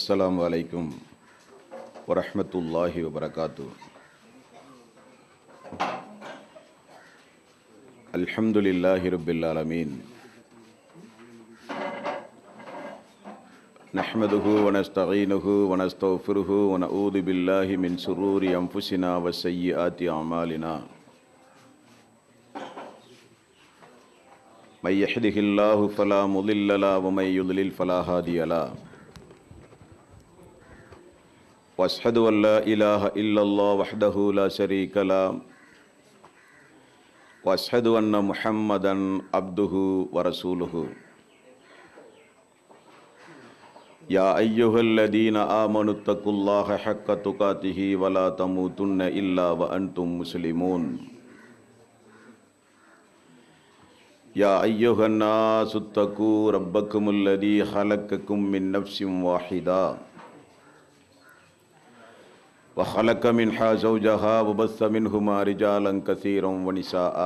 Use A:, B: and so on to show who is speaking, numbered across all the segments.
A: அஸ்ஸலாமு அலைக்கும் வரஹ்மத்துல்லாஹி வபரகாத்துஹு. அல்ஹம்துலில்லாஹி ரப்பில் ஆலமீன். நஹ்மதுஹு வ நஸ்தஈனுஹு வ நஸ்தக்ஃபிருஹு வ நஊது பில்லாஹி மின் ஷுரூரி அன்ஃபுஸினா வ ஸய்யிஆத்தி அமாலினா. மை யஹ்திஹில்லாஹு ஃபலா முதில்ல லஹு வ மை யுத்லில் ஃபலா ஹாதிய லஹு. واشهد ان لا اله الا الله وحده لا شريك له واشهد ان محمدا عبده ورسوله. يا ايها الذين امنوا اتقوا الله حق تقاته ولا تموتن الا وانتم مسلمون. يا ايها الناس اتقوا ربكم الذي خلقكم من نفس واحده وخلق منها زوجها وبث منهما رجالا كثيرا ونساء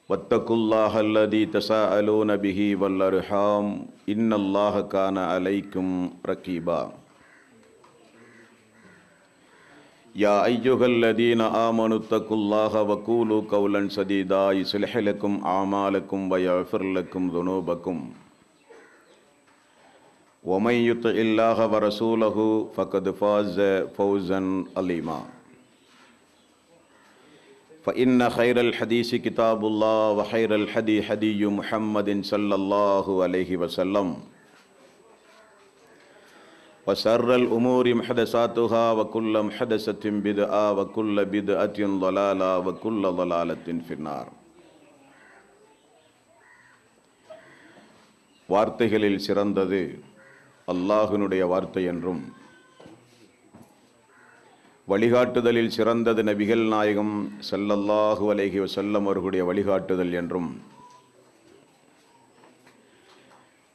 A: واتقوا الله الذي تساءلون به والأرحام إن الله كان عليكم رقيبا. يا أيها الذين آمنوا اتقوا الله وقولوا قولا سديدا يصلح لكم أعمالكم ويغفر لكم ذنوبكم ومن يطع الله ورسوله فقد فاز فوزا عظيما. فإن خير الحديث كتاب الله وخير الهدي هدي محمد صلى الله عليه وسلم وشر الأمور محدثاتها وكل محدثة بدعة وكل بدعة ضلالة وكل ضلالة في النار. வார்த்தைகளில் சிறந்தது அல்லாஹ்வினுடைய வார்த்தை என்றும், வழிகாட்டுதலில் சிறந்தது நபிகள் நாயகம் ஸல்லல்லாஹு அலைஹி வஸல்லம் அவர்களுடைய வழிகாட்டுதல் என்றும்,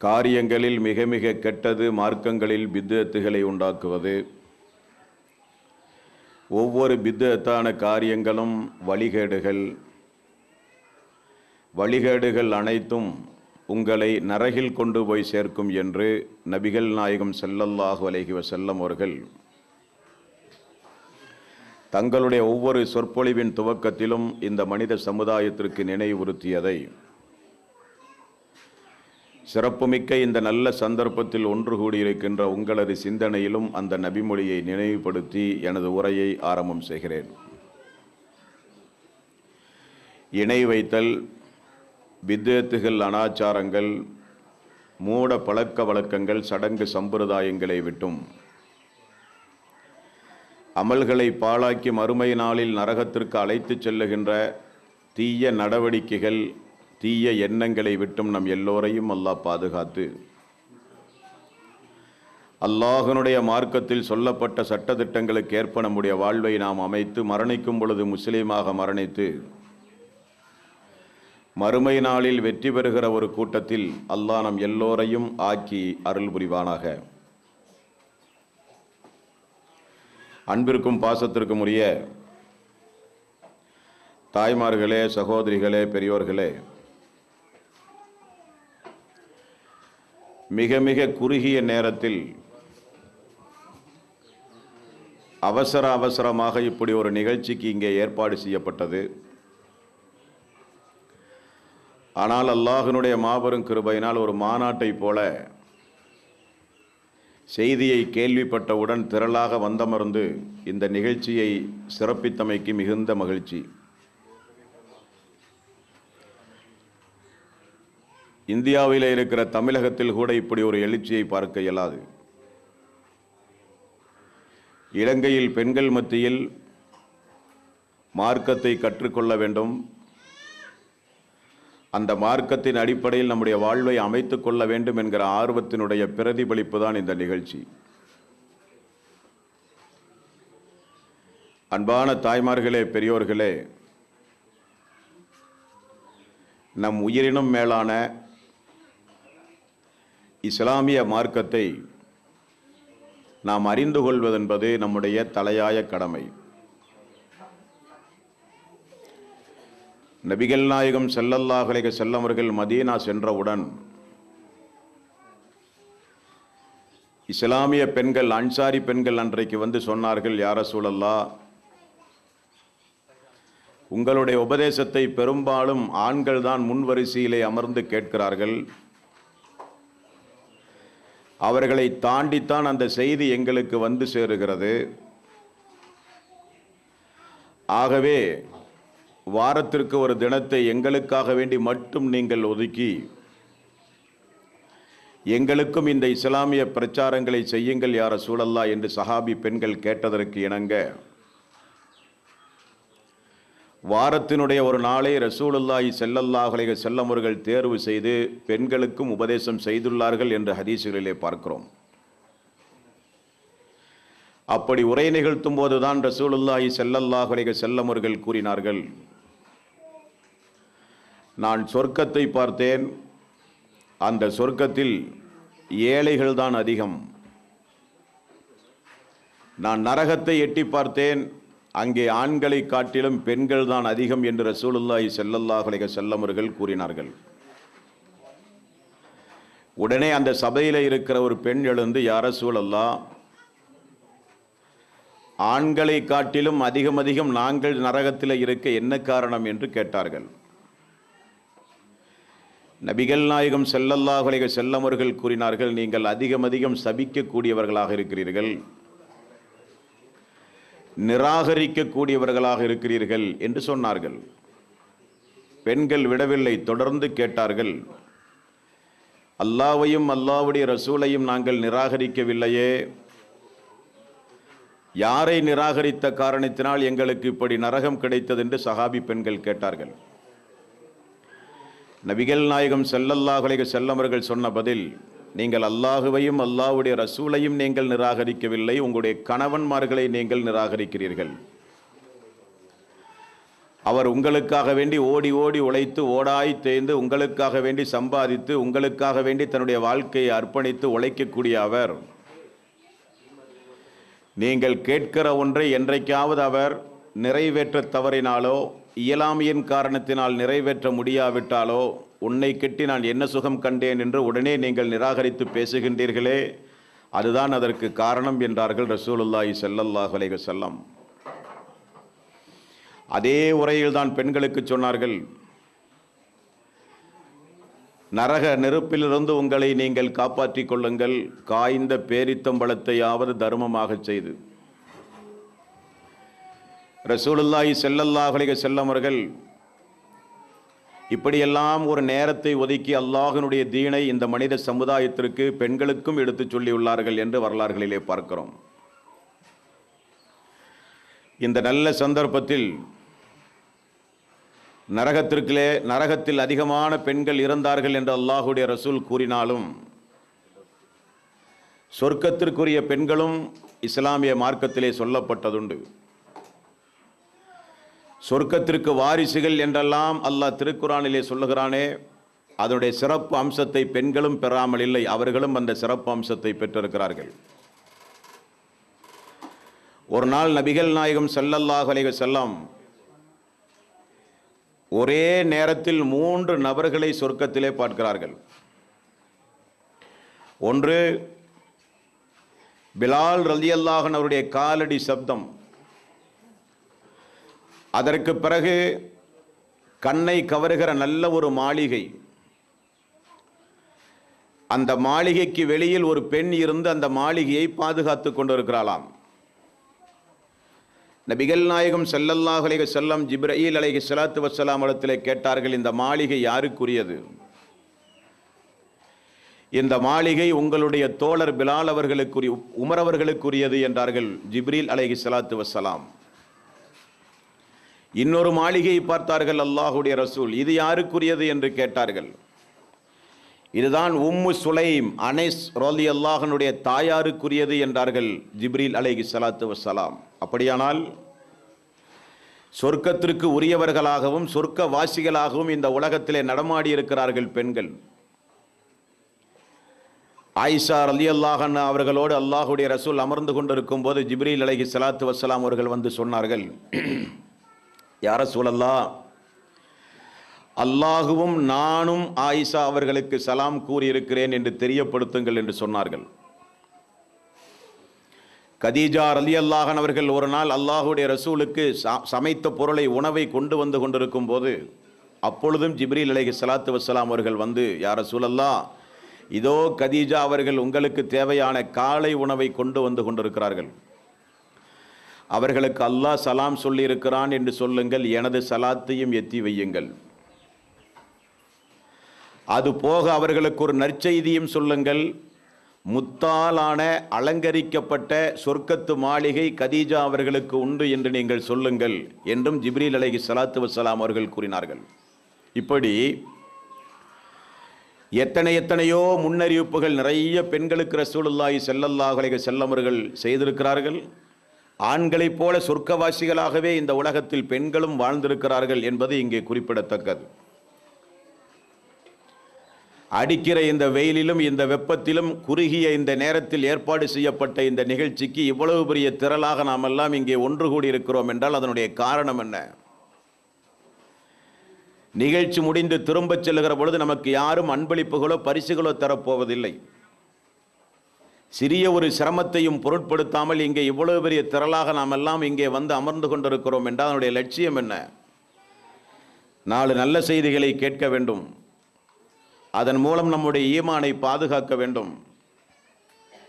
A: காரியங்களில் மிக மிக கெட்டது மார்க்கங்களில் பித்அத்துகளை உண்டாக்குவது, ஒவ்வொரு பித்அத்தான காரியங்களும் வழிகேடுகள் அனைத்தும் உங்களை நரகில் கொண்டு போய் சேர்க்கும் என்று நபிகள் நாயகம் ஸல்லல்லாஹு அலைஹி வஸல்லம் அவர்கள் தங்களுடைய ஒவ்வொரு சொற்பொழிவின் துவக்கத்திலும் இந்த மனித சமுதாயத்திற்கு நினைவுறுத்தியதை சிறப்புமிக்க இந்த நல்ல சந்தர்ப்பத்தில் ஒன்று கூடியிருக்கின்ற உங்களது சிந்தனையிலும் அந்த நபிமொழியை நினைவுபடுத்தி எனது உரையை ஆரம்பம் செய்கிறேன். இணை வைத்தல், பித்அத்துகள், அனாச்சாரங்கள், மூட பழக்க வழக்கங்கள், சடங்கு சம்பிரதாயங்களை விட்டும் அமல்களை பாழாக்கி மறுமை நாளில் நரகத்திற்கு அழைத்து செல்லுகின்ற தீய நடவடிக்கைகள், தீய எண்ணங்களை விட்டும் நம் எல்லோரையும் அல்லாஹ் பாதுகாத்து அல்லாஹ்வினுடைய மார்க்கத்தில் சொல்லப்பட்ட சட்டதிட்டங்களுக்கு ஏற்ப நம்முடைய வாழ்வை நாம் அமைத்து மரணிக்கும் பொழுது முஸ்லீமாக மரணித்து மறுமை நாளில் வெற்றி பெறுகிற ஒரு கூட்டத்தில் அல்லாஹ் நம் எல்லோரையும் ஆக்கி அருள் புரிவானாக. அன்பிற்கும் பாசத்திற்கும் உரிய தாய்மார்களே, சகோதரிகளே, பெரியோர்களே, மிக மிக குறுகிய நேரத்தில் அவசரமாக இப்படி ஒரு நிகழ்ச்சிக்கு இங்கே ஏற்பாடு செய்யப்பட்டது. ஆனால் அல்லாஹ்வினுடைய மாபெரும் கிருபையினால் ஒரு மாநாட்டை போல செய்தியை கேள்விப்பட்டவுடன் திரளாக வந்தமர்ந்து இந்த நிகழ்ச்சியை சிறப்பித்தமைக்கு மிகுந்த மகிழ்ச்சி. இந்தியாவில் இருக்கிற தமிழகத்தில் கூட இப்படி ஒரு எழுச்சியை பார்க்க இயலாது. இலங்கையில் பெண்கள் மத்தியில் மார்க்கத்தை கற்றுக்கொள்ள வேண்டும், அந்த மார்க்கத்தின் அடிப்படையில் நம்முடைய வாழ்வை அமைத்துக் கொள்ள வேண்டும் என்கிற ஆர்வத்தினுடைய பிரதிபலிப்பு தான் இந்த நிகழ்ச்சி. அன்பான தாய்மார்களே, பெரியோர்களே, நம் உயிரினும் மேலான இஸ்லாமிய மார்க்கத்தை நாம் அறிந்து கொள்வதென்பது நம்முடைய தலையாய கடமை. நபிகள் நாயகம் ஸல்லல்லாஹு அலைஹி வஸல்லம் அவர்கள் மதீனா சென்றவுடன் இஸ்லாமிய பெண்கள், அன்சாரி பெண்கள் அன்றைக்கு வந்து சொன்னார்கள், யா ரசூலல்லாஹ், உங்களுடைய உபதேசத்தை பெரும்பாலும் ஆண்கள் தான் முன்வரிசையிலே அமர்ந்து கேட்கிறார்கள். அவர்களை தாண்டித்தான் அந்த செய்தி எங்களுக்கு வந்து சேருகிறது. ஆகவே வாரத்திற்கு ஒரு தினத்தை எங்களுக்காக வேண்டி மட்டும் நீங்கள் ஒதுக்கி எங்களுக்கும் இந்த இஸ்லாமிய பிரச்சாரங்களை செய்யுங்கள் யா ரசூலல்லாஹ் என்று சஹாபி பெண்கள் கேட்டதற்கு இணங்க வாரத்தினுடைய ஒரு நாளை ரசூலுல்லாஹி ஸல்லல்லாஹு அலைஹி வஸல்லம் அவர்கள் தேர்வு செய்து பெண்களுக்கும் உபதேசம் செய்துள்ளார்கள் என்று ஹதீஸுகளிலே பார்க்கிறோம். அப்படி உரை நிகழ்த்தும் போதுதான் ரசூலுல்லாஹி ஸல்லல்லாஹு அலைஹி வஸல்லம் அவர்கள் கூறினார்கள், நான் சொர்க்கத்தை பார்த்தேன், அந்த சொர்க்கத்தில் ஏழைகள் தான் அதிகம். நான் நரகத்தை எட்டி பார்த்தேன், அங்கே ஆண்களை காட்டிலும் பெண்கள் தான் அதிகம் என்று ரசூலுல்லாஹி ஸல்லல்லாஹு அலைஹி வஸல்லம் அவர்கள் கூறினார்கள். உடனே அந்த சபையில் இருக்கிற ஒரு பெண் எழுந்து, யா ரசூலல்லாஹ், ஆண்களை காட்டிலும் அதிகம் நாங்கள் நரகத்தில் இருக்க என்ன காரணம் என்று கேட்டார்கள். நபிகள் நாயகம் ஸல்லல்லாஹு அலைஹி வஸல்லம் அவர்கள் கூறினார்கள், நீங்கள் அதிகம் சபிக்கக்கூடியவர்களாக இருக்கிறீர்கள், நிராகரிக்கக்கூடியவர்களாக இருக்கிறீர்கள் என்று சொன்னார்கள். பெண்கள் விடவில்லை, தொடர்ந்து கேட்டார்கள், அல்லாஹ்வையும் அல்லாஹ்வுடைய ரசூலையும் நாங்கள் நிராகரிக்கவில்லையே, யாரை நிராகரித்த காரணத்தினால் எங்களுக்கு இப்படி நரகம் கிடைத்தது என்று சஹாபி பெண்கள் கேட்டார்கள். நபிகள் நாயகம் ஸல்லல்லாஹு அலைஹி வஸல்லம் அவர்கள் சொன்ன பதில், நீங்கள் அல்லாஹுவையும் அல்லாஹ்வுடைய ரசூலையும் நீங்கள் நிராகரிக்கவில்லை, உங்களுடைய கணவன்மார்களை நீங்கள் நிராகரிக்கிறீர்கள். அவர் உங்களுக்காக வேண்டி ஓடி உழைத்து ஓடாய் தேய்ந்து உங்களுக்காக வேண்டி சம்பாதித்து உங்களுக்காக வேண்டி தன்னுடைய வாழ்க்கையை அர்ப்பணித்து உழைக்கக்கூடிய அவர், நீங்கள் கேட்கிற ஒன்றை என்றைக்காவது அவர் நிறைவேற்ற தவறினாலோ இயலாமையின் காரணத்தினால் நிறைவேற்ற முடியாவிட்டாலோ, உன்னை கெட்டி நான் என்ன சுகம் கண்டேன் என்று உடனே நீங்கள் நிராகரித்து பேசுகின்றீர்களே, அதுதான் அதற்கு காரணம் என்றார்கள் ரசூலுல்லாஹி ஸல்லல்லாஹு அலைஹி வஸல்லம். அதே உரையில் தான் பெண்களுக்கு சொன்னார்கள், நரக நெருப்பிலிருந்து உங்களை நீங்கள் காப்பாற்றிக் கொள்ளுங்கள், காய்ந்த பேரித்தம்பழத்தையாவது தர்மமாக செய்து. ரசூலுல்லாஹி ஸல்லல்லாஹு அலைஹி வஸல்லம் அவர்கள் இப்படியெல்லாம் ஒரு நேரத்தை ஒதுக்கி அல்லாஹ்வினுடைய தீனை இந்த மனித சமுதாயத்திற்கு பெண்களுக்கும் எடுத்துச் சொல்லியுள்ளார்கள் என்று வரலாறுகளிலே பார்க்கிறோம். இந்த நல்ல சந்தர்ப்பத்தில் நரகத்தில் அதிகமான பெண்கள் இருந்தார்கள் என்று அல்லாஹ்வுடைய ரசூல் கூறினாலும், சொர்க்கத்திற்குரிய பெண்களும் இஸ்லாமிய மார்க்கத்திலே சொல்லப்பட்டதுண்டு. சொர்க்கத்திற்கு வாரிசுகள் என்றெல்லாம் அல்லாஹ் திருக்குரானிலே சொல்லுகிறானே, அதனுடைய சிறப்பு அம்சத்தை பெண்களும் பெறாமல் இல்லை, அவர்களும் அந்த சிறப்பு அம்சத்தை பெற்றிருக்கிறார்கள். ஒரு நாள் நபிகள் நாயகம் ஸல்லல்லாஹு அலைஹி வஸல்லம் ஒரே நேரத்தில் 3 நபர்களை சொர்க்கத்திலே பார்க்கிறார்கள். ஒன்று, பிலால் ரலியல்லாஹு அன்ஹு அவருடைய காலடி சப்தம். அதற்கு பிறகு கண்ணை கவருகிற நல்ல ஒரு மாளிகை. அந்த மாளிகைக்கு வெளியில் ஒரு பெண் இருந்து அந்த மாளிகையை பாதுகாத்து கொண்டிருக்கிறாளாம். நபிகள் நாயகம் ஸல்லல்லாஹு அலைஹி வஸல்லம் ஜிப்ரீல் அலைஹிஸ்ஸலாத்து வஸ்ஸலாம் இடத்திலே கேட்டார்கள், இந்த மாளிகை யாருக்குரியது? இந்த மாளிகை உங்களுடைய தோழர் பிலால் அவர்களுக்குரிய, உமர் அவர்களுக்குரியது என்றார்கள் ஜிப்ரீல் அலைஹிஸ்ஸலாத்து வஸ்ஸலாம். இன்னொரு மாளிகையை பார்த்தார்கள் அல்லாஹ்வுடைய ரசூல், இது யாருக்குரியது என்று கேட்டார்கள். இதுதான் உம்மு சுலைம் அனஸ் ரலியல்லாஹு அன்ஹுடைய தாயாருக்குரியது என்றார்கள் ஜிப்ரீல் அலைஹிஸ்ஸலாத்து வஸ்ஸலாம். அப்படியானால் சொர்க்கத்திற்கு உரியவர்களாகவும் சொர்க்க வாசிகளாகவும் இந்த உலகத்திலே நடமாடி இருக்கிறார்கள் பெண்கள். ஆயிஷா ரலியல்லாஹு அன்ஹா அவர்களோடு அல்லாஹ்வுடைய ரசூல் அமர்ந்து கொண்டிருக்கும் போது ஜிப்ரீல் அலைஹிஸ்ஸலாத்து வஸ்ஸலாம் அவர்கள் வந்து சொன்னார்கள், யா ரசூலல்லாஹ், அல்லாஹுவும் நானும் ஆயிஷா அவர்களுக்கு சலாம் கூறியிருக்கிறேன் என்று தெரியப்படுத்துங்கள் என்று சொன்னார்கள். கதீஜா ரலியல்லாஹு அன்ஹா அவர்கள் ஒரு நாள் அல்லாஹுடைய ரசூலுக்கு சமைத்த பொருளை உணவை கொண்டு வந்து கொண்டிருக்கும் போது அப்பொழுதும் ஜிப்ரீல் அலைஹிஸ்ஸலாத்து வஸ்ஸலாம் அவர்கள் வந்து, யா ரசூலல்லாஹ், இதோ கதீஜா அவர்கள் உங்களுக்கு தேவையான காலை உணவை கொண்டு வந்து கொண்டிருக்கிறார்கள், அவர்களுக்கு அல்லாஹ் சலாம் சொல்லி இருக்கிறான் என்று சொல்லுங்கள், எனது சலாத்தையும் எத்தி வையுங்கள். அது போக அவர்களுக்கு ஒரு நற்செய்தியும் சொல்லுங்கள், முத்தாலான அலங்கரிக்கப்பட்ட சொர்க்கத்து மாளிகை கதீஜா அவர்களுக்கு உண்டு என்று நீங்கள் சொல்லுங்கள் என்றும் ஜிப்ரீல் அலைஹிஸ்ஸலாத்து வஸ்ஸலாம் அவர்கள் கூறினார்கள். இப்படி எத்தனையோ முன்னறிவிப்புகள் நிறைய பெண்களுக்கு ரசூலுல்லாஹி ஸல்லல்லாஹு அலைஹி வஸல்லம் அவர்கள் செய்திருக்கிறார்கள். ஆண்களைப் போல சொர்க்கவாசிகளாகவே இந்த உலகத்தில் பெண்களும் வாழ்ந்திருக்கிறார்கள் என்பது இங்கே குறிப்பிடத்தக்கது. அடிக்கிற இந்த வெயிலிலும் இந்த வெப்பத்திலும் குறுகிய இந்த நேரத்தில் ஏற்பாடு செய்யப்பட்ட இந்த நிகழ்ச்சிக்கு இவ்வளவு பெரிய திரளாக நாம் எல்லாம் இங்கே ஒன்று கூடி இருக்கிறோம் என்றால் அதனுடைய காரணம் என்ன? நிகழ்ச்சி முடிந்து திரும்பச் செல்லுகிற பொழுது நமக்கு யாரும் அன்பளிப்புகளோ பரிசுகளோ தரப்போவதில்லை. சிறிய ஒரு சிரமத்தையும் பொருட்படுத்தாமல் இங்கே இவ்வளவு பெரிய திரளாக நாம் எல்லாம் இங்கே வந்து அமர்ந்து கொண்டிருக்கிறோம் என்றால் அதனுடைய லட்சியம் என்ன? 4 நல்ல செய்திகளை கேட்க வேண்டும், அதன் மூலம் நம்முடைய ஈமானை பாதுகாக்க வேண்டும்,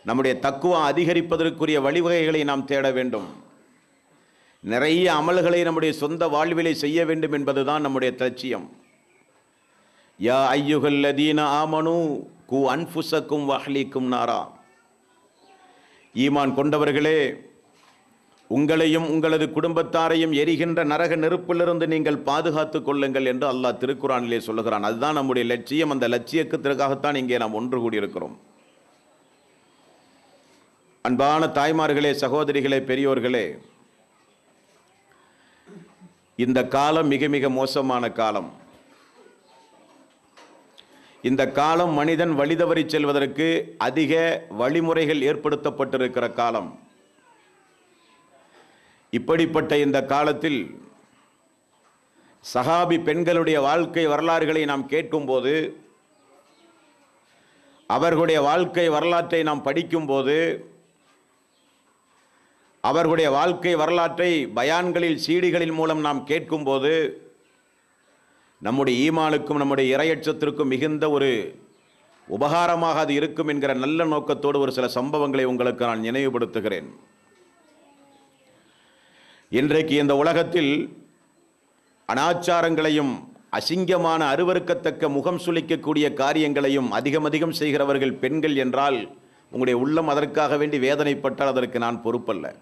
A: நம்முடைய தக்குவா அதிகரிப்பதற்குரிய வழிவகைகளை நாம் தேட வேண்டும், நிறைய அமல்களை நம்முடைய சொந்த வாழ்விலை செய்ய வேண்டும் என்பதுதான் நம்முடைய லட்சியம். யா ஐயுஹல்லதீன ஆமனு கு அன்ஃபுஸக்கும் வஹ்லீக்கும் நாரா, ஈமான் கொண்டவர்களே, உங்களையும் உங்களது குடும்பத்தாரையும் எரிகின்ற நரக நெருப்பிலிருந்து நீங்கள் பாதுகாத்துக் கொள்ளுங்கள் என்று அல்லாஹ் திருக்குரானிலே சொல்லுகிறான். அதுதான் நம்முடைய லட்சியம். அந்த லட்சியத்திற்காகத்தான் இங்கே நாம் ஒன்று கூடியிருக்கிறோம். அன்பான தாய்மார்களே, சகோதரிகளே, பெரியோர்களே, இந்த காலம் மிக மிக மோசமான காலம். இந்த காலம் மனிதன் வழிதவறி செல்வதற்கு அதிக வழிமுறைகள் ஏற்படுத்தப்பட்டிருக்கிற காலம். இப்படிப்பட்ட இந்த காலத்தில் சஹாபி பெண்களுடைய வாழ்க்கை வரலாறுகளை நாம் கேட்கும்போது, அவர்களுடைய வாழ்க்கை வரலாற்றை நாம் படிக்கும்போது, அவர்களுடைய வாழ்க்கை வரலாற்றை பயான்களில் சீடிகளின் மூலம் நாம் கேட்கும்போது, நம்முடைய ஈமானுக்கும் நம்முடைய இறையச்சத்திற்கும் மிகுந்த ஒரு உபகாரமாக அது இருக்கும் என்கிற நல்ல நோக்கத்தோடு ஒரு சில சம்பவங்களை உங்களுக்கு நான் நினைவுபடுத்துகிறேன். இன்றைக்கு இந்த உலகத்தில் அனாச்சாரங்களையும் அசிங்கமான அருவருக்கத்தக்க முகம் சுளிக்கக்கூடிய காரியங்களையும் அதிகம் செய்கிறவர்கள் பெண்கள் என்றால் உங்களுடைய உள்ளம் அதற்காக வேண்டி வேதனைப்பட்டால் அதற்கு நான் பொறுப்பல்ல.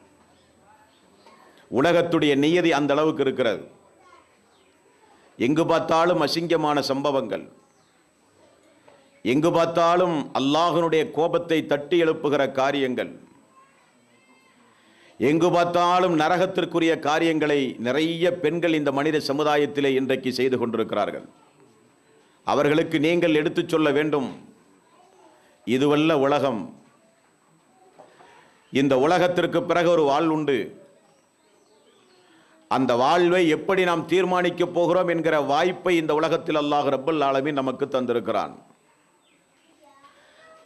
A: உலகத்துடைய நியதி அந்த அளவுக்கு இருக்கிறது. எங்கு பார்த்தாலும் அசிங்கமான சம்பவங்கள், எங்கு பார்த்தாலும் அல்லாஹ்வினுடைய கோபத்தை தட்டி எழுப்புகிற காரியங்கள், எங்கு பார்த்தாலும் நரகத்திற்குரிய காரியங்களை நிறைய பெண்கள் இந்த மனித சமுதாயத்திலே இன்றைக்கு செய்து கொண்டிருக்கிறார்கள். அவர்களுக்கு நீங்கள் எடுத்துச் சொல்ல வேண்டும், இதுவல்ல உலகம். இந்த உலகத்திற்கு பிறகு ஒரு வாழ்வு உண்டு. அந்த வாழ்வை எப்படி நாம் தீர்மானிக்க போகிறோம் என்கிற வாய்ப்பை இந்த உலகத்தில் அல்லாஹ் ரப்பல் ஆலமீன் நமக்கு தந்திருக்கிறான்.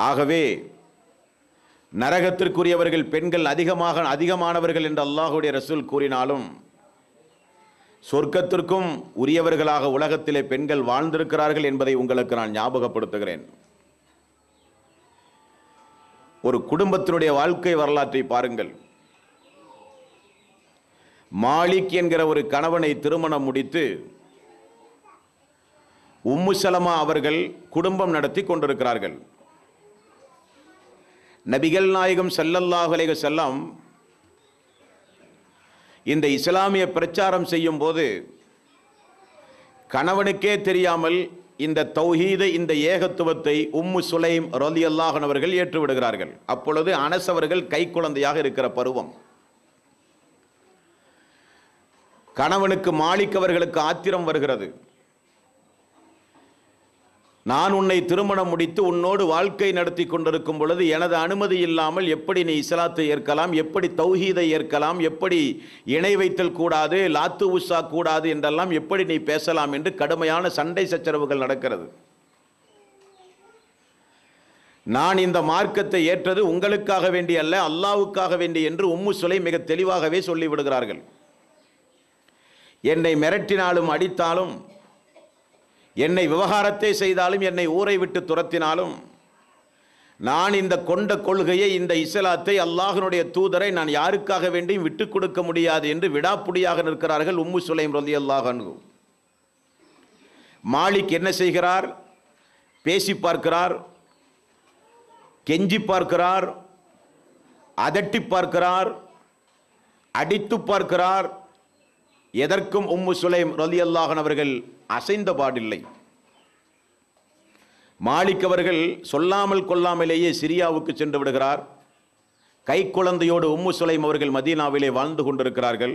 A: ஆகவே நரகத்திற்குரியவர்கள் பெண்கள் அதிகமானவர்கள் என்று அல்லாஹுடைய ரசூல் கூறினாலும் சொர்க்கத்திற்கும் உரியவர்களாக உலகத்திலே பெண்கள் வாழ்ந்திருக்கிறார்கள் என்பதை உங்களுக்கு நான் ஞாபகப்படுத்துகிறேன். ஒரு குடும்பத்தினுடைய வாழ்க்கை வரலாற்றை பாருங்கள். மாலிக் என்கிற ஒரு கணவனை திருமணம் முடித்து உம்மு சலமா அவர்கள் குடும்பம் நடத்தி கொண்டிருக்கிறார்கள். நபிகள் நாயகம் ஸல்லல்லாஹு அலைஹி வஸல்லம் இந்த இஸ்லாமிய பிரச்சாரம் செய்யும் போது கணவனுக்கே தெரியாமல் இந்த தௌஹீதை, இந்த ஏகத்துவத்தை உம்மு சுலைம் ரலியல்லாஹு அன்ஹா அவர்கள் ஏற்றுவிடுகிறார்கள். அப்பொழுது அனஸ் அவர்கள் கைக்குழந்தையாக இருக்கிற பருவம். கணவனுக்கு மாலிக் அவர்களுக்கு ஆத்திரம் வருகிறது. நான் உன்னை திருமணம் முடித்து உன்னோடு வாழ்க்கை நடத்தி கொண்டிருக்கும் பொழுது எனது அனுமதி இல்லாமல் எப்படி நீ இஸ்லாத்தை ஏற்கலாம், எப்படி தௌஹீதை ஏற்கலாம், எப்படி இணை வைத்தல் கூடாது, லாத்து உஷா கூடாது என்றெல்லாம் எப்படி நீ பேசலாம் என்று கடுமையான சண்டை சச்சரவுகள் நடக்கிறது. நான் இந்த மார்க்கத்தை ஏற்றது உங்களுக்காக வேண்டி அல்ல, அல்லாஹ்வுக்காக வேண்டி என்று உம்மு சுலைம் மிக தெளிவாகவே சொல்லிவிடுகிறார்கள். என்னை மிரட்டினாலும் அடித்தாலும், என்னை விவகாரத்தை செய்தாலும், என்னை ஊரை விட்டு துரத்தினாலும், நான் இந்த கொண்ட கொள்கையை, இந்த இஸ்லாத்தை, அல்லாஹ்வினுடைய தூதரை நான் யாருக்காக வேண்டியும் விட்டுக் கொடுக்க முடியாது என்று விடாப்புடியாக நிற்கிறார்கள் உம்மு சுலைம் ரலியல்லாஹு அன்ஹு. மாலிக் என்ன செய்கிறார்? பேசி பார்க்கிறார், கெஞ்சி பார்க்கிறார், அதட்டி பார்க்கிறார், அடித்து பார்க்கிறார். எதற்கும் உம்மு சுலைம் ரலியல்லாஹு அன்ஹு அவர்கள் அசைந்த பாடில்லை. மாலிக் அவர்கள் சொல்லாமல் கொள்ளாமலேயே சிரியாவுக்கு சென்று விடுகிறார். கை குழந்தையோடு உம்மு சுலைம் அவர்கள் மதீனாவிலே வாழ்ந்து கொண்டிருக்கிறார்கள்.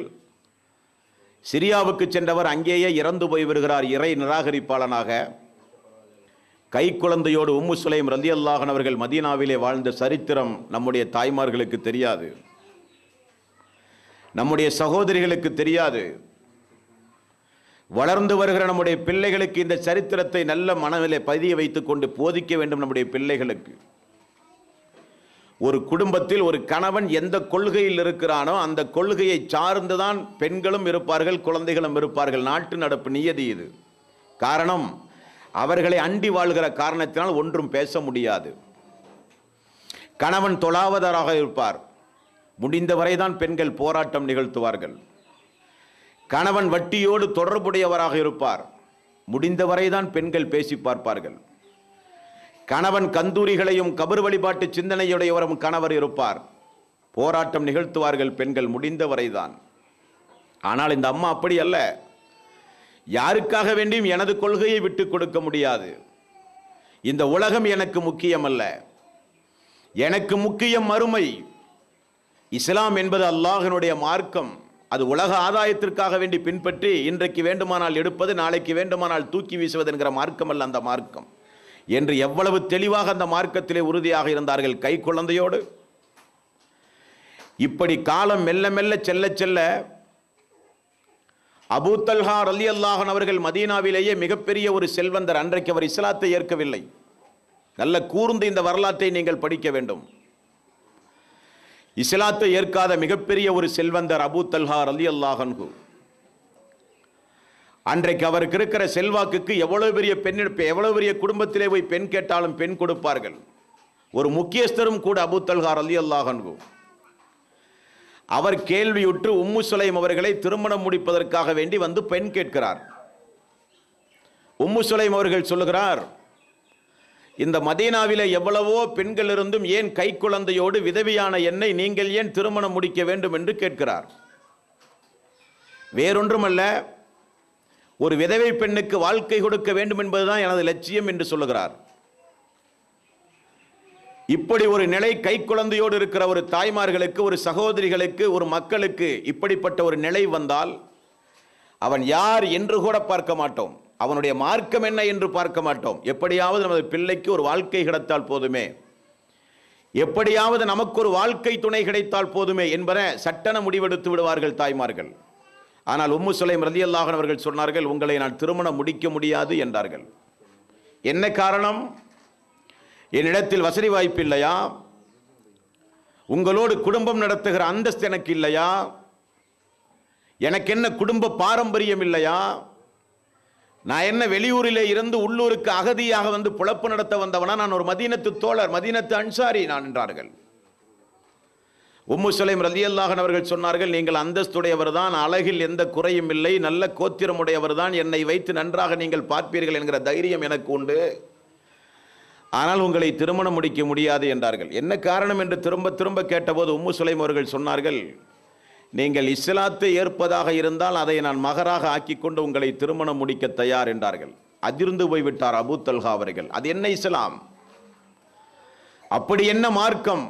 A: சிரியாவுக்கு சென்றவர் அங்கேயே இறந்து போய் வருகிறார் இறை நிராகரிப்பாளனாக. கை குழந்தையோடு உம்மு சுலைம் ரலியல்லாஹு அன்ஹு அவர்கள் மதீனாவிலே வாழ்ந்த சரித்திரம் நம்முடைய தாய்மார்களுக்கு தெரியாது, நம்முடைய சகோதரிகளுக்கு தெரியாது. வளர்ந்து வருகிற நம்முடைய பிள்ளைகளுக்கு இந்த சரித்திரத்தை நல்ல மனதிலே பதிய வைத்துக் கொண்டு போதிக்க வேண்டும். நம்முடைய பிள்ளைகளுக்கு ஒரு குடும்பத்தில் ஒரு கணவன் எந்த கொள்கையில் இருக்கிறானோ அந்த கொள்கையை சார்ந்துதான் பெண்களும் இருப்பார்கள், குழந்தைகளும் இருப்பார்கள். நாட்டு நடப்பு நியதி இது. காரணம், அவர்களை அண்டி வாழ்கிற காரணத்தினால் ஒன்றும் பேச முடியாது. கணவன் தொழாவதாராக இருப்பார், முடிந்தவரைதான் பெண்கள் போராட்டம் நிகழ்த்துவார்கள். கணவன் வட்டியோடு தொடர்புடையவராக இருப்பார், முடிந்தவரைதான் பெண்கள் பேசி பார்ப்பார்கள். கணவன் கந்தூரிகளையும் கபர் வழிபாட்டு சிந்தனையுடையவரும் கணவர் இருப்பார், போராட்டம் நிகழ்த்துவார்கள் பெண்கள், முடிந்தவரைதான். ஆனால் இந்த அம்மா அப்படி அல்ல. யாருக்காக வேண்டியும் எனது கொள்கையை விட்டு கொடுக்க முடியாது. இந்த உலகம் எனக்கு முக்கியம் அல்ல, எனக்கு முக்கியம் மறுமை. இஸ்லாம் என்பது அல்லாஹ்வினுடைய மார்க்கம். அது உலக ஆதாயத்திற்காக வேண்டி பின்பற்றி இன்றைக்கு வேண்டுமானால் எடுப்பது, நாளைக்கு வேண்டுமானால் தூக்கி வீசுவது என்கிற மார்க்கம் அல்ல அந்த மார்க்கம் என்று எவ்வளவு தெளிவாக அந்த மார்க்கத்திலே உறுதியாக இருந்தார்கள் கை குழந்தையோடு. இப்படி காலம் மெல்ல மெல்ல செல்ல செல்ல அபூ தல்ஹா ரலியல்லாஹு அன்ஹு அவர்கள் மதீனாவிலேயே மிகப்பெரிய ஒரு செல்வந்தர். அன்றைக்கு அவர் இஸ்லாத்தை ஏற்கவில்லை. நல்ல கூர்ந்து இந்த வரலாற்றை நீங்கள் படிக்க வேண்டும். இஸ்லாத்தை ஏற்காத மிகப்பெரிய ஒரு செல்வந்தர் அபூ தல்ஹா ரலியல்லாஹு அன்ஹு. அன்றைக்கு அவருக்கு இருக்கிற செல்வாக்குக்கு எவ்வளவு பெரிய பெண், எவ்வளவு பெரிய குடும்பத்திலே போய் பெண் கேட்டாலும் பெண் கொடுப்பார்கள். ஒரு முக்கியஸ்தரும் கூட அபூ தல்ஹா ரலியல்லாஹு அன்ஹு. அவர் கேள்வியுற்று உம்மு சுலைம் அவர்களை திருமணம் முடிப்பதற்காக வேண்டி வந்து பெண் கேட்கிறார். உம்மு சுலைம் அவர்கள் சொல்லுகிறார், இந்த மதீனாவிலே எவ்வளவோ பெண்கள் இருந்தும் ஏன் கை குழந்தையோடு விதவியான என்னை நீங்கள் ஏன் திருமணம் முடிக்க வேண்டும் என்று கேட்கிறார். வேறொன்றுமல்ல, ஒரு விதவை பெண்ணுக்கு வாழ்க்கை கொடுக்க வேண்டும் என்பதுதான் எனது லட்சியம் என்று சொல்லுகிறார். இப்படி ஒரு நிலை கை குழந்தையோடு இருக்கிற ஒரு தாய்மார்களுக்கு, ஒரு சகோதரிகளுக்கு, ஒரு மக்களுக்கு இப்படிப்பட்ட ஒரு நிலை வந்தால் அவன் யார் என்று கூட பார்க்க மாட்டோம், அவனுடைய மார்க்கம் என்ன என்று பார்க்க மாட்டோம். எப்படியாவது நமது பிள்ளைக்கு ஒரு வாழ்க்கை கிடைத்தால் போதுமே, எப்படியாவது நமக்கு ஒரு வாழ்க்கை துணை கிடைத்தால் போதுமே என்பன சட்டென முடிவெடுத்து விடுவார்கள் தாய்மார்கள். ஆனால் உம்மு சுலைம் ரலியல்லாஹு அன்ஹு அவர்கள் சொன்னார்கள், உங்களை நான் திருமணம் முடிக்க முடியாது என்றார்கள். என்ன காரணம்? என்னிடத்தில் வசதி வாய்ப்பு இல்லையா? உங்களோடு குடும்பம் நடத்துகிற அந்தஸ்து எனக்கு இல்லையா? எனக்கு என்ன குடும்ப பாரம்பரியம் இல்லையா? நான் என்ன வெளியூரிலே இருந்து உள்ளூருக்கு அகதியாக வந்து புழப்பு நடத்த வந்தவனா? நான் ஒரு மதீனத்து தோழர், மதீனத்து அன்சாரி நான் என்றார்கள். உம்மு சுலைம் ரலியல்லாஹு அன்ஹு அவர்கள் சொன்னார்கள், நீங்கள் அந்தஸ்துடையவர் தான், அழகில் எந்த குறையும் இல்லை, நல்ல கோத்திரமுடையவர் தான், என்னை வைத்து நன்றாக நீங்கள் பார்ப்பீர்கள் என்கிற தைரியம் எனக்கு உண்டு. ஆனால் உங்களை திருமணம் முடிக்க முடியாது என்றார்கள். என்ன காரணம் என்று திரும்ப திரும்ப கேட்டபோது உம்மு சுலைம் அவர்கள் சொன்னார்கள், நீங்கள் இஸ்லாத்தை ஏற்பதாக இருந்தால் அதை நான் மகராக ஆக்கிக்கொண்டு உங்களை திருமணம் முடிக்க தயார் என்றார்கள். அதிர்ந்து போய்விட்டார் அபூ தல்ஹா அவர்கள். அது என்ன இஸ்லாம்? அப்படி என்ன மார்க்கம்?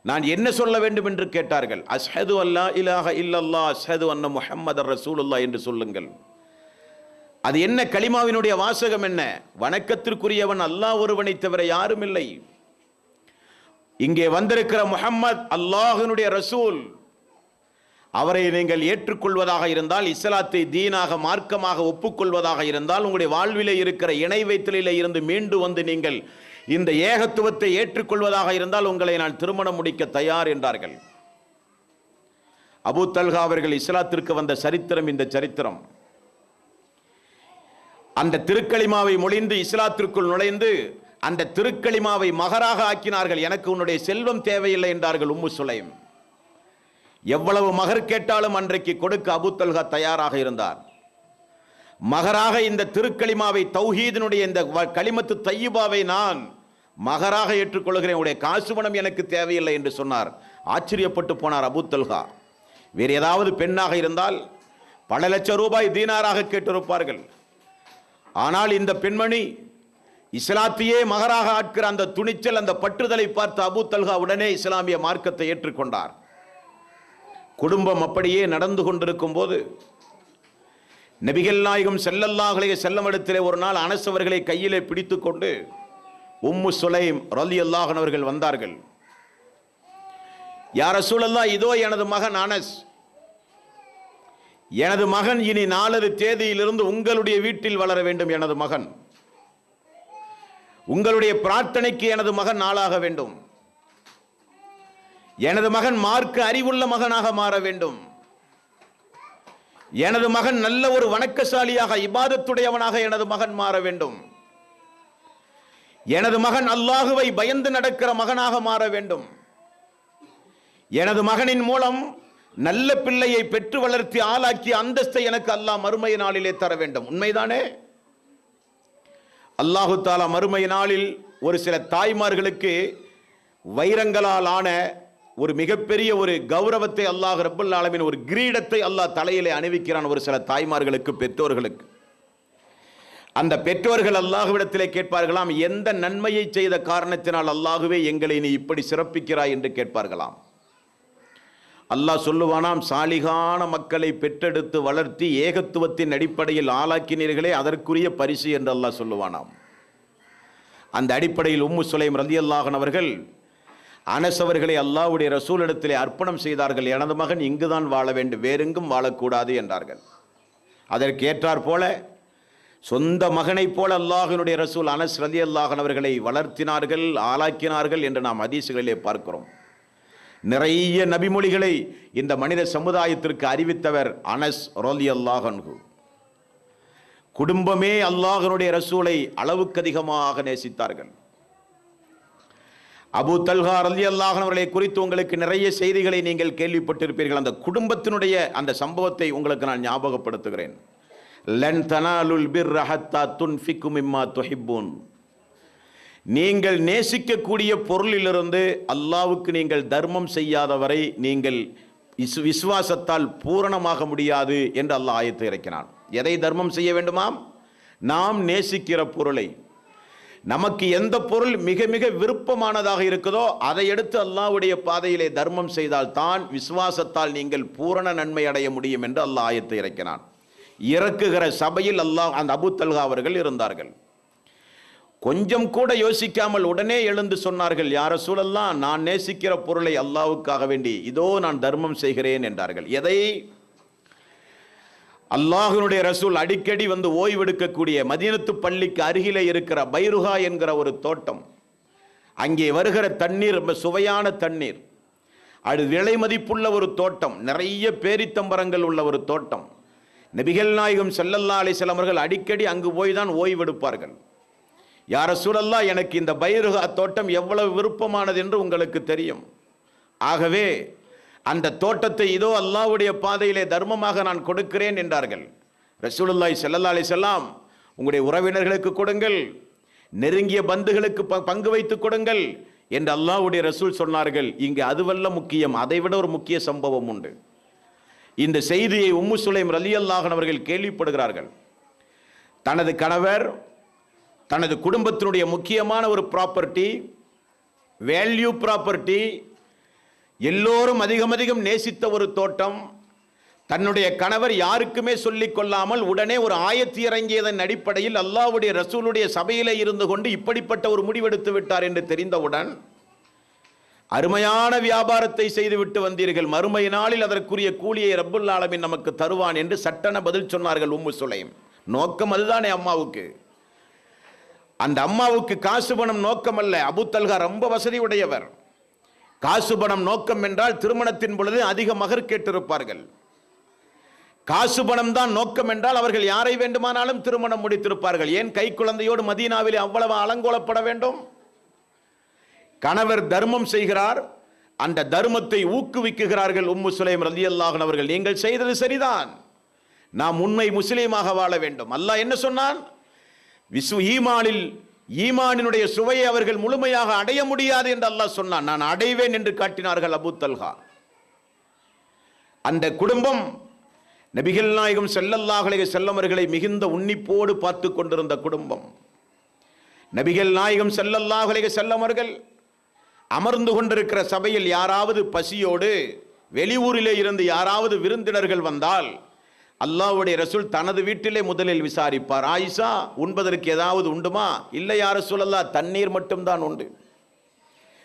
A: நான் என்ன சொல்ல வேண்டும் என்று கேட்டார்கள். அஷ்ஹது அல்லா இலாஹ இல்லல்லாஹ் அஷ்ஹது அன்ன முஹம்மதர் ரசூலுல்லாஹ் என்று சொல்லுங்கள். அது என்ன? கலிமாவினுடைய வாசகம் என்ன? வணக்கத்திற்குரியவன் அல்லாஹ் ஒருவனை தவிர யாரும் இல்லை. இங்கே வந்திருக்கிற முஹம்மத் அல்லாஹ்வினுடைய ரசூல். அவரை நீங்கள் ஏற்றுக்கொள்வதாக இருந்தால், இஸ்லாத்தை தீனாக மார்க்கமாக ஒப்புக்கொள்வதாக இருந்தால், உங்களுடைய வாழ்விலே இருக்கிற இணை வைத்தலிலே இருந்து மீண்டு வந்து நீங்கள் இந்த ஏகத்துவத்தை ஏற்றுக்கொள்வதாக இருந்தால் உங்களை நான் திருமணம் முடிக்க தயார் என்றார்கள். அபூ தல்ஹா அவர்கள் இஸ்லாத்திற்கு வந்த சரித்திரம் இந்த சரித்திரம். அந்த திருக்களிமாவை மொழிந்து இஸ்லாத்திற்குள் நுழைந்து அந்த திருக்களிமாவை மகராக ஆக்கினார்கள். எனக்கு உன்னுடைய செல்வம் தேவையில்லை என்றார்கள் உம்மு சுலைம். எவ்வளவு மகர் கேட்டாலும் அன்றைக்கு கொடுக்க அபூ தல்ஹா தயாராக இருந்தார். மகராக இந்த திருக்களிமாவை, தௌஹீதினுடைய இந்த கலிமத்து தையிபாவை நான் மகராக ஏற்றுக்கொள்கிறேன், உடைய காசு பணம் எனக்கு தேவையில்லை என்று சொன்னார். ஆச்சரியப்பட்டு போனார் அபூ தல்ஹா. வேறு ஏதாவது பெண்ணாக இருந்தால் பல லட்சம் ரூபாய் தீனாராக கேட்டிருப்பார்கள். ஆனால் இந்த பெண்மணி இஸ்லாத்தையே மகராக ஆட்கிற அந்த துணிச்சல், அந்த பற்றுதலை பார்த்து அபூ தல்ஹா உடனே இஸ்லாமிய மார்க்கத்தை ஏற்றுக்கொண்டார். குடும்பம் அப்படியே நடந்து கொண்டிருக்கும் போது நபிகள் நாயகம் ஸல்லல்லாஹு அலைஹி வஸல்லம் இடத்திலே ஒரு நாள் அனஸ் அவர்களை கையிலே பிடித்து கொண்டு உம்மு சுலைம் ரலியல்லாஹு அன்ஹா அவர்கள் வந்தார்கள். யா ரசூலல்லாஹ், இதோ எனது மகன் அனஸ். எனது மகன் இனி 4 தேதியிலிருந்து உங்களுடைய வீட்டில் வளர வேண்டும். எனது மகன், உங்களுடைய பிரார்த்தனைக்கு எனது மகன் ஆளாக வேண்டும். எனது மகன் மார்க்க அறிவுள்ள மகனாக மாற வேண்டும். எனது மகன் நல்ல ஒரு வணக்கசாலியாக, இபாதத்துடையவனாக எனது மகன் மாற வேண்டும். எனது மகன் அல்லாஹுவை பயந்து நடக்கிற மகனாக மாற வேண்டும். எனது மகனின் மூலம் நல்ல பிள்ளையை பெற்று வளர்த்தி ஆளாக்கி அந்தஸ்தை எனக்கு அல்லாஹ் மறுமை நாளிலே தர வேண்டும். உண்மைதானே? அல்லாஹு தாலா மறுமை நாளில் ஒரு சில தாய்மார்களுக்கு வைரங்களால் ஆன ஒரு மிகப்பெரிய ஒரு கௌரவத்தை அல்லாஹ் ரப்பல் ஆலமீன், ஒரு கிரீடத்தை அல்லாஹ் தலையிலே அணிவிக்கிறான் ஒரு சில தாய்மார்களுக்கு, பெற்றோர்களுக்கு. அந்த பெற்றோர்கள் அல்லாஹ்விடத்திலே கேட்பார்களாம், எந்த நன்மையை செய்த காரணத்தினால் அல்லாஹுவே எங்களை நீ இப்படி சிறப்பிக்கிறாய் என்று கேட்பார்களாம். அல்லாஹ் சொல்லுவானாம், சாலிகான மக்களை பெற்றெடுத்து வளர்த்தி ஏகத்துவத்தின் அடிப்படையில் ஆளாக்கினீர்களே, அதற்குரிய பரிசு என்று அல்லாஹ் சொல்லுவானாம். அந்த அடிப்படையில் உம்மு சுலைம் ரலியல்லாஹு அன்ஹா அவர்கள் அனஸ் அவர்களை அல்லாஹ்வுடைய ரசூலிடத்திலே அர்ப்பணம் செய்தார்கள். எனது மகன் இங்குதான் வாழ வேண்டும், வேறெங்கும் வாழக்கூடாது என்றார்கள். அதற்கு ஏற்றார் போல சொந்த மகனைப் போல அல்லாஹ்வினுடைய ரசூல் அனஸ் ரலியல்லாஹு அன்ஹு அவர்களை வளர்த்தினார்கள், ஆளாக்கினார்கள் என்று நாம் ஹதீஸ்களிலே பார்க்கிறோம். நிறைய நபிமொழிகளை இந்த மனித சமுதாயத்திற்கு அறிவித்தவர் அனஸ் ரலியல்லாஹு அன்ஹு. குடும்பமே அல்லாஹ்வினுடைய ரசூலை அளவுக்கு அதிகமாக நேசித்தார்கள். அபூ தல்ஹா ரலியல்லாஹு அன்ஹு அவர்களை குறித்து உங்களுக்கு நிறைய செய்திகளை நீங்கள் கேள்விப்பட்டிருப்பீர்கள். அந்த குடும்பத்தினுடைய அந்த சம்பவத்தை உங்களுக்கு நான் ஞாபகப்படுத்துகிறேன். லன் தனாலுல் பிர்ர ஹத்தா துன்ஃபிகு மிம்மா துஹிப்பூன். நீங்கள் நேசிக்கக்கூடிய பொருளிலிருந்து அல்லாஹ்வுக்கு நீங்கள் தர்மம் செய்யாதவரை நீங்கள் விசுவாசத்தால் பூரணமாக முடியாது என்று அல்லாஹ் ஆயத்தை இறக்கினான். எதை தர்மம் செய்ய வேண்டுமாம்? நாம் நேசிக்கிற பொருளை. நமக்கு எந்த பொருள் மிக மிக விருப்பமானதாக இருக்குதோ அதை எடுத்து அல்லாஹ்வுடைய பாதையிலே தர்மம் செய்தால் தான் விசுவாசத்தால் நீங்கள் பூரண நன்மை அடைய முடியும் என்று அல்லாஹ் ஆயத்தை இறக்கினான். இறக்குகிற சபையில் அந்த அபூ தல்ஹா அவர்கள் இருந்தார்கள். கொஞ்சம் கூட யோசிக்காமல் உடனே எழுந்து சொன்னார்கள், யா ரசூலல்லாஹ், நான் நேசிக்கிற பொருளை அல்லாஹ்வுக்காக வேண்டி இதோ நான் தர்மம் செய்கிறேன் என்றார்கள். எதை? அல்லாஹ்வினுடைய ரசூல் அடிக்கடி வந்து ஓய்வெடுக்கக்கூடிய மதீனத்து பள்ளிக்கு அருகிலே இருக்கிற பைருஹா என்கிற ஒரு தோட்டம். அங்கே வருகிற தண்ணீர் ரொம்ப சுவையான தண்ணீர். அது விலை மதிப்புள்ள ஒரு தோட்டம், நிறைய பேரித்தம்பரங்கள் உள்ள ஒரு தோட்டம். நபிகள் நாயகம் ஸல்லல்லாஹு அலைஹி வஸல்லம் அவர்கள் அடிக்கடி அங்கு போய் தான் ஓய்வெடுப்பார்கள். யா ரசூலல்லாஹ், எனக்கு இந்த பைருஹா தோட்டம் எவ்வளவு விருப்பமானது என்று உங்களுக்கு தெரியும். ஆகவே அந்த தோட்டத்தை இதோ அல்லாஹ்வுடைய பாதையிலே தர்மமாக நான் கொடுக்கிறேன் என்றார்கள். ரசூலுல்லாஹி ஸல்லல்லாஹு அலைஹி வஸல்லம், உங்களுடைய உறவினர்களுக்கு கொடுங்கள், நெருங்கிய பந்துகளுக்கு பங்கு வைத்து கொடுங்கள் என்று அல்லாஹ்வுடைய ரசூல் சொன்னார்கள். இங்கு அதுவல்ல முக்கியம், அதைவிட ஒரு முக்கிய சம்பவம் உண்டு. இந்த செய்தியை உம்மு சுலைம் ரலியல்லாஹு அன்ஹா அவர்கள் கேள்விப்படுகிறார்கள். தனது கணவர் தனது குடும்பத்தினுடைய முக்கியமான ஒரு ப்ராப்பர்ட்டி, வேல்யூ ப்ராப்பர்ட்டி, எல்லோரும் அதிகம் நேசித்த ஒரு தோட்டம், தன்னுடைய கணவர் யாருக்குமே சொல்லிக் கொள்ளாமல் உடனே ஒரு ஆயத்து இறங்கியதன் அடிப்படையில் அல்லாஹ்வுடைய ரசூலுடைய சபையிலே இருந்து கொண்டு இப்படிப்பட்ட ஒரு முடிவெடுத்து விட்டார் என்று தெரிந்தவுடன், அருமையான வியாபாரத்தை செய்துவிட்டு வந்தீர்கள், மறுமை நாளில் அதற்குரிய கூலியை ரப்புல் ஆலமீன் நமக்கு தருவான் என்று சட்டென பதில் சொன்னார்கள் உம்மு சுலைம். நோக்கம் அதுதானே அம்மாவுக்கு. அந்த அம்மாவுக்கு காசு பணம் நோக்கம் அல்ல. அபூ தல்ஹா ரொம்ப வசதி உடையவர். காசு பணம் நோக்கம் என்றால் திருமணத்தின் பொழுது அதிக மகர் கேட்டிருப்பார்கள். காசு பணம் தான் நோக்கம் என்றால் அவர்கள் யாரை வேண்டுமானாலும் திருமணம் முடித்திருப்பார்கள். ஏன் கை குழந்தையோடு மதீனாவிலே அவ்வளவு அலங்கோலப்பட வேண்டும்? கணவர் தர்மம் செய்கிறார், அந்த தர்மத்தை ஊக்குவிக்குகிறார்கள் உம்மு சுலைம் ரலியல்லாஹு அன்ஹா அவர்கள். நீங்கள் செய்தது சரிதான், நாம் உண்மை முஸ்லீமாக வாழ வேண்டும். அல்லாஹ் என்ன சொன்னான்? ஈமானினுடைய சுவையை அவர்கள் முழுமையாக அடைய முடியாது என்று அல்லாஹ் சொன்னான். நான் அடைவேன் என்று காட்டினார்கள் அபூ தல்ஹா. அந்த குடும்பம் நபிகள் நாயகம் ஸல்லல்லாஹு அலைஹி வஸல்லம் அவர்களை மிகுந்த உன்னிப்போடு பார்த்து கொண்டிருந்த குடும்பம். நபிகள் நாயகம் ஸல்லல்லாஹு அலைஹி வஸல்லம் அவர்கள் அமர்ந்து கொண்டிருக்கிற சபையில் யாராவது பசியோடு வெளியூரிலே இருந்து யாராவது விருந்தினர்கள் வந்தால் அல்லாஹ்வுடைய ரசூல் தனது வீட்டிலே முதலில் விசாரிப்பார். ஆயிஷா, உண்பதற்கு ஏதாவது உண்டுமா? இல்லை யா ரசூலல்லாஹ், தண்ணீர் மட்டும்தான் உண்டு.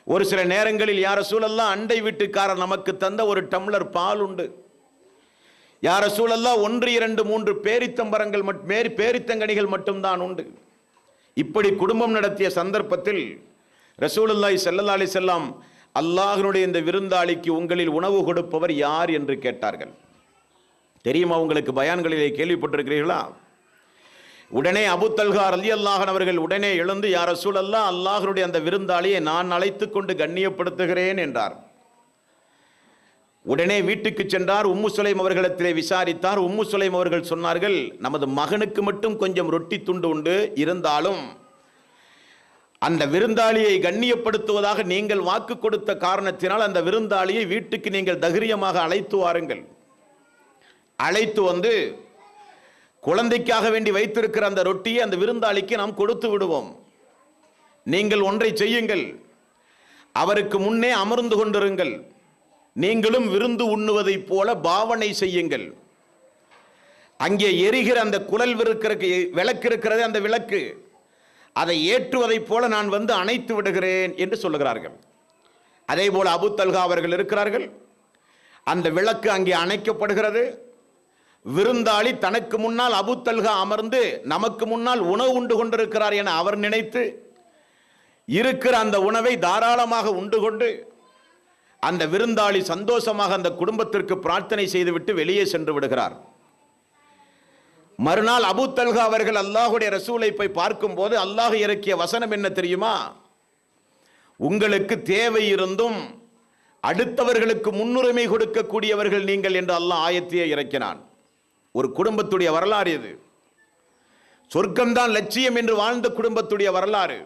A: ஒரு சில நேரங்களில் யா ரசூலல்லாஹ், அண்டை வீட்டுக்காரர் நமக்கு தந்த ஒரு டம்ளர் பால் உண்டு. யா ரசூலல்லாஹ், 1, 2, 3 பேரித்தம்பரங்கள் பேரித்தங்கனிகள் மட்டும்தான் உண்டு. இப்படி குடும்பம் நடத்திய சந்தர்ப்பத்தில் ரசூலுல்லாஹி ஸல்லல்லாஹு அலைஹி வஸல்லம் அல்லாஹ்வுடைய இந்த விருந்தாளிக்கு உங்களில் உணவு கொடுப்பவர் யார் என்று கேட்டார்கள். தெரியுமா உங்களுக்கு? பயான்களிலே கேள்விப்பட்டிருக்கிறீர்களா? உடனே அபூ தல்ஹா ரலியல்லாஹு அன்ஹு அவர்கள் உடனே எழுந்து, யா ரசூலல்லாஹ், அல்லாஹ்வுடைய அந்த விருந்தாளியை நான் அழைத்து கொண்டு கண்ணியப்படுத்துகிறேன் என்றார். உடனே வீட்டுக்கு சென்றார். உம்மு சுலைம் அவர்களிடத்திலே விசாரித்தார். உம்மு சுலைம் அவர்கள் சொன்னார்கள், நமது மகனுக்கு மட்டும் கொஞ்சம் ரொட்டி துண்டு உண்டு, இருந்தாலும் அந்த விருந்தாளியை கண்ணியப்படுத்துவதாக நீங்கள் வாக்கு கொடுத்த காரணத்தினால் அந்த விருந்தாளியை வீட்டுக்கு நீங்கள் தைரியமாக அழைத்து வாருங்கள். அழைத்து வந்து குழந்தைக்காக வேண்டி வைத்திருக்கிற அந்த ரொட்டியை அந்த விருந்தாளிக்கு நாம் கொடுத்து விடுவோம். நீங்கள் ஒன்றை செய்யுங்கள், அவருக்கு முன்னே அமர்ந்து கொண்டிருங்கள், நீங்களும் விருந்து உண்ணுவதைப் போல பாவனை செய்யுங்கள். அங்கே எரிகிற அந்த குழல் விளக்கு இருக்கிறது, அந்த விளக்கு, அதை ஏற்றுவதைப் போல நான் வந்து அணைத்து விடுகிறேன் என்று சொல்லுகிறார்கள். அதே போல அபூ தல்ஹா அவர்கள் இருக்கிறார்கள். அந்த விளக்கு அங்கே அணைக்கப்படுகிறது. விருந்தாளி தனக்கு முன்னால் அபூ தல்ஹா அமர்ந்து நமக்கு முன்னால் உணவு உண்டு கொண்டிருக்கிறார் என அவர் நினைத்து இருக்கிற அந்த உணவை தாராளமாக உண்டு கொண்டு அந்த விருந்தாளி சந்தோஷமாக அந்த குடும்பத்திற்கு பிரார்த்தனை செய்துவிட்டு வெளியே சென்று விடுகிறார். மறுநாள் அபூ தல்ஹா அவர்கள் அல்லாஹ்வுடைய ரசூலை போய் பார்க்கும்போது அல்லாஹ் இறக்கிய வசனம் என்ன தெரியுமா? உங்களுக்கு தேவை இருந்தும் அடுத்தவர்களுக்கு முன்னுரிமை கொடுக்கக்கூடியவர்கள் நீங்கள் என்று அல்லாஹ் ஆயத்தையே இறக்கினான். ஒரு குடும்பத்துடைய வரலாறு இது. சொர்க்கம்தான் லட்சியம் என்று வாழ்ந்த குடும்பத்துடைய வரலாறு.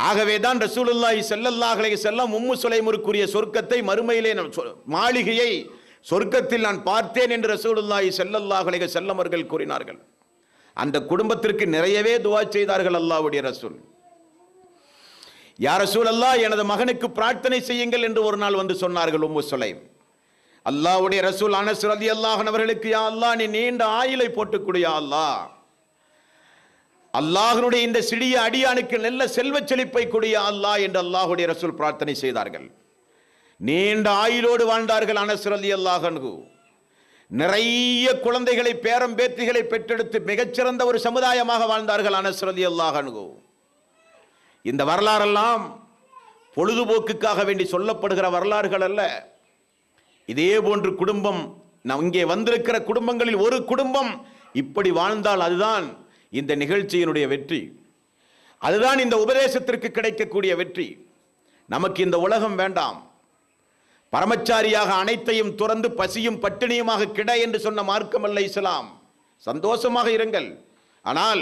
A: ஆகவேதான் ரசூலுல்லாஹி ஸல்லல்லாஹு அலைஹி வஸல்லம் உம்மு சுலைமுக்குரிய சொர்க்கத்தை, மறுமையிலே மாளிகையை சொர்க்கத்தில் நான் பார்த்தேன் என்று ரசூலுல்லாஹி ஸல்லல்லாஹு அலைஹி வஸல்லம் அவர்கள் கூறினார்கள். அந்த குடும்பத்திற்கு நிறையவே துஆ செய்தார்கள் அல்லாஹ்வுடைய ரசூல். யா ரசூலல்லாஹ், எனது மகனுக்கு பிரார்த்தனை செய்யுங்கள் என்று ஒரு நாள் வந்து சொன்னார்கள் உம்மு சுலைம். அல்லாஹ்வுடைய ரசூல் அனஸ் ரலியல்லாஹு அன்ஹு அவர்களுக்கு, யா அல்லாஹ், நீ நீண்ட ஆயுளை போட்டுக் கொடு யா அல்லாஹ், அல்லாஹ்வுடைய இந்த சிறிய அடியானுக்கு நல்ல செல்வச் செழிப்பை கொடு யா அல்லாஹ் என்று அல்லாஹ்வுடைய ரசூல் பிரார்த்தனை செய்தார்கள். நீண்ட ஆயுளோடு வாழ்ந்தார்கள் அனஸ் ரலியல்லாஹு அன்ஹு. நிறைய குழந்தைகளை, பேரம் பேத்திகளை பெற்றெடுத்து மிகச்சிறந்த ஒரு சமுதாயமாக வாழ்ந்தார்கள் அனஸ் ரலியல்லாஹு அன்ஹு. இந்த வரலாறெல்லாம் பொழுதுபோக்குக்காக வேண்டி சொல்லப்படுகிற வரலாறுகள் அல்ல. இதே போன்று குடும்பம், இங்கே வந்திருக்கிற குடும்பங்களில் ஒரு குடும்பம் இப்படி வாழ்ந்தால் அதுதான் இந்த நிகழ்ச்சியினுடைய வெற்றி, அதுதான் இந்த உபதேசத்திற்கு கிடைக்கக்கூடிய வெற்றி. நமக்கு இந்த உலகம் வேண்டாம். பரமச்சாரியாக அனைத்தையும் துறந்து பசியும் பட்டினியுமாக கிட என்று சொன்ன மார்க்கம் அல்ல இஸ்லாம். சந்தோஷமாக இருங்கள், ஆனால்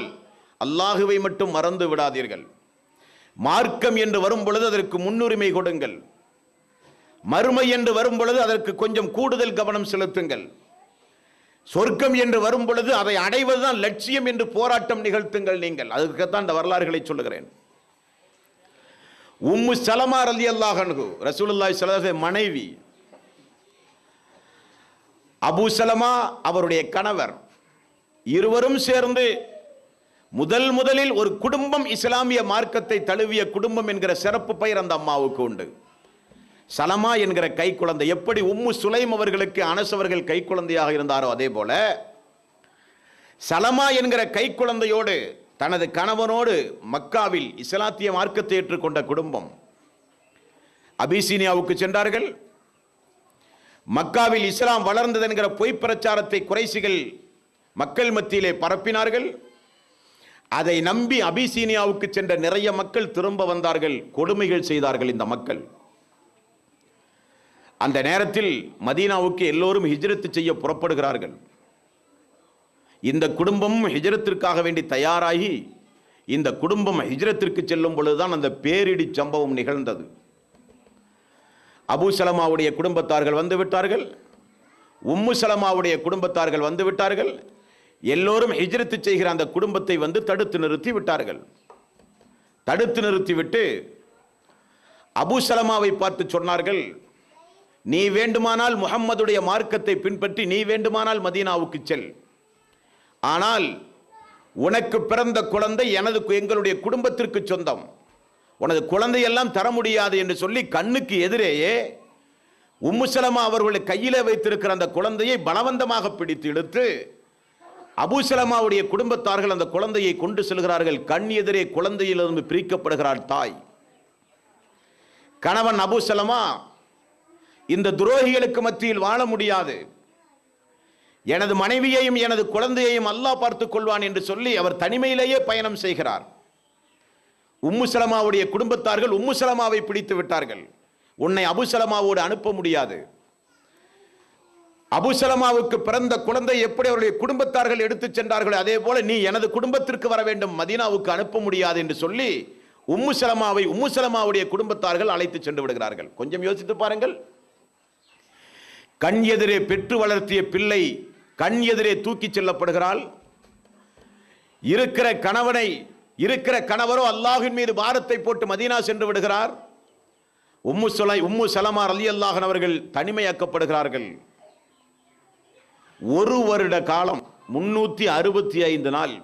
A: அல்லாஹுவை மட்டும் மறந்து விடாதீர்கள். மார்க்கம் என்று வரும் பொழுது அதற்கு முன்னுரிமை கொடுங்கள். மறுமை என்று வரும் பொழுது அதற்கு கொஞ்சம் கூடுதல் கவனம் செலுத்துங்கள். சொர்க்கம் என்று வரும் பொழுது அதை அடைவதுதான் லட்சியம் என்று போராட்டம் நிகழ்த்துங்கள். நீங்கள் அதுக்குத்தான் இந்த வரலாறுகளை சொல்லுகிறேன். உம்மு சலமா ரலியல்லாஹு அன்ஹு ரசூலுல்லாஹி ஸல்லல்லாஹு அலைஹி வஸல்லம் மனைவி, அபூ சலமா அவருடைய கணவர், இருவரும் சேர்ந்து முதலில் ஒரு குடும்பம் இஸ்லாமிய மார்க்கத்தை தழுவிய குடும்பம் என்கிற சிறப்பு பெயர் அந்த அம்மாவுக்கு உண்டு. சலமா என்கிற கை குழந்தை. எப்படி உம்மு சுலைம் அவர்களுக்கு அனஸ் அவர்கள் கை குழந்தையாக இருந்தாரோ அதே போல சலமா என்கிற கை குழந்தையோடு தனது கணவனோடு மக்காவில் இஸ்லாத்திய மார்க்கத்தை ஏற்றுக்கொண்ட குடும்பம் அபிசீனியாவுக்கு சென்றார்கள். மக்காவில் இஸ்லாம் வளர்ந்தது என்கிற பொய் பிரச்சாரத்தை குறைசிகள் மக்கள் மத்தியிலே பரப்பினார்கள். அதை நம்பி அபிசீனியாவுக்கு சென்ற நிறைய மக்கள் திரும்ப வந்தார்கள். கொடுமைகள் செய்தார்கள் இந்த மக்கள். அந்த நேரத்தில் மதீனாவுக்கு எல்லோரும் ஹிஜ்ரத் செய்ய புறப்படுகிறார்கள். இந்த குடும்பம் ஹிஜ்ரத்திற்காக வேண்டி தயாராகி இந்த குடும்பம் ஹிஜ்ரத்திற்கு செல்லும் பொழுதுதான் அந்த பேரிடி சம்பவம் நிகழ்ந்தது. அபூ சலமாவுடைய குடும்பத்தார்கள் வந்து விட்டார்கள். உம்மு சலமாவுடைய குடும்பத்தார்கள் வந்து விட்டார்கள். எல்லோரும் ஹிஜ்ரத் செய்கிற அந்த குடும்பத்தை வந்து தடுத்து நிறுத்தி விட்டார்கள். தடுத்து நிறுத்திவிட்டு அபூ சலமாவை பார்த்து சொன்னார்கள், நீ வேண்டுமானால் முஹம்மதுடைய மார்க்கத்தை பின்பற்றி நீ வேண்டுமானால் மதீனாவுக்கு செல். ஆனால் உனக்கு பிறந்த குழந்தை எங்களுடைய குடும்பத்திற்கு சொந்தம். உனது குழந்தையெல்லாம் தர முடியாது என்று சொல்லி கண்ணுக்கு எதிரேயே உம்மு சலமா அவர்களை கையிலே வைத்திருக்கிற அந்த குழந்தையை பலவந்தமாக பிடித்து இழுத்து அபூ சலமாவுடைய குடும்பத்தார்கள் அந்த குழந்தையை கொண்டு செல்கிறார்கள். கண் எதிரே குழந்தையிலிருந்து பிரிக்கப்படுகிறார் தாய். கணவன் அபூ சலமா இந்த துரோகிகளுக்கு மத்தியில் வாழ முடியாது, எனது மனைவியையும் எனது குழந்தையையும் அல்லாஹ் பார்த்துக் கொள்வான் என்று சொல்லி அவர் தனிமையிலேயே பயணம் செய்கிறார். உம்மு சலமாவுடைய குடும்பத்தார்கள் உம்மு சலமாவை பிடித்து விட்டார்கள். உன்னை அபூ சலமாவோடு அனுப்ப முடியாது. அபூ சலமாவுக்கு பிறந்த குழந்தை எப்படி அவருடைய குடும்பத்தார்கள் எடுத்துச் சென்றார்கள், அதே போல நீ எனது குடும்பத்திற்கு வர வேண்டும், மதீனாவுக்கு அனுப்ப முடியாது என்று சொல்லி உம்மு சலமாவுடைய குடும்பத்தார்கள் அழைத்து சென்று விடுகிறார்கள். கொஞ்சம் யோசித்து பாருங்கள். கண் எதிரே பெற்று வளர்த்திய பிள்ளை கண் எதிரே தூக்கி செல்லப்படுகிறாள். இருக்கிற கணவரோ அல்லாஹ்வின் மீது பாரத்தை போட்டு மதீனா சென்று விடுகிறார். உம்மு சலமா ரலியல்லாஹு அன்ஹா அவர்கள் தனிமையாக்கப்படுகிறார்கள். ஒரு வருட காலம் 365 நாள்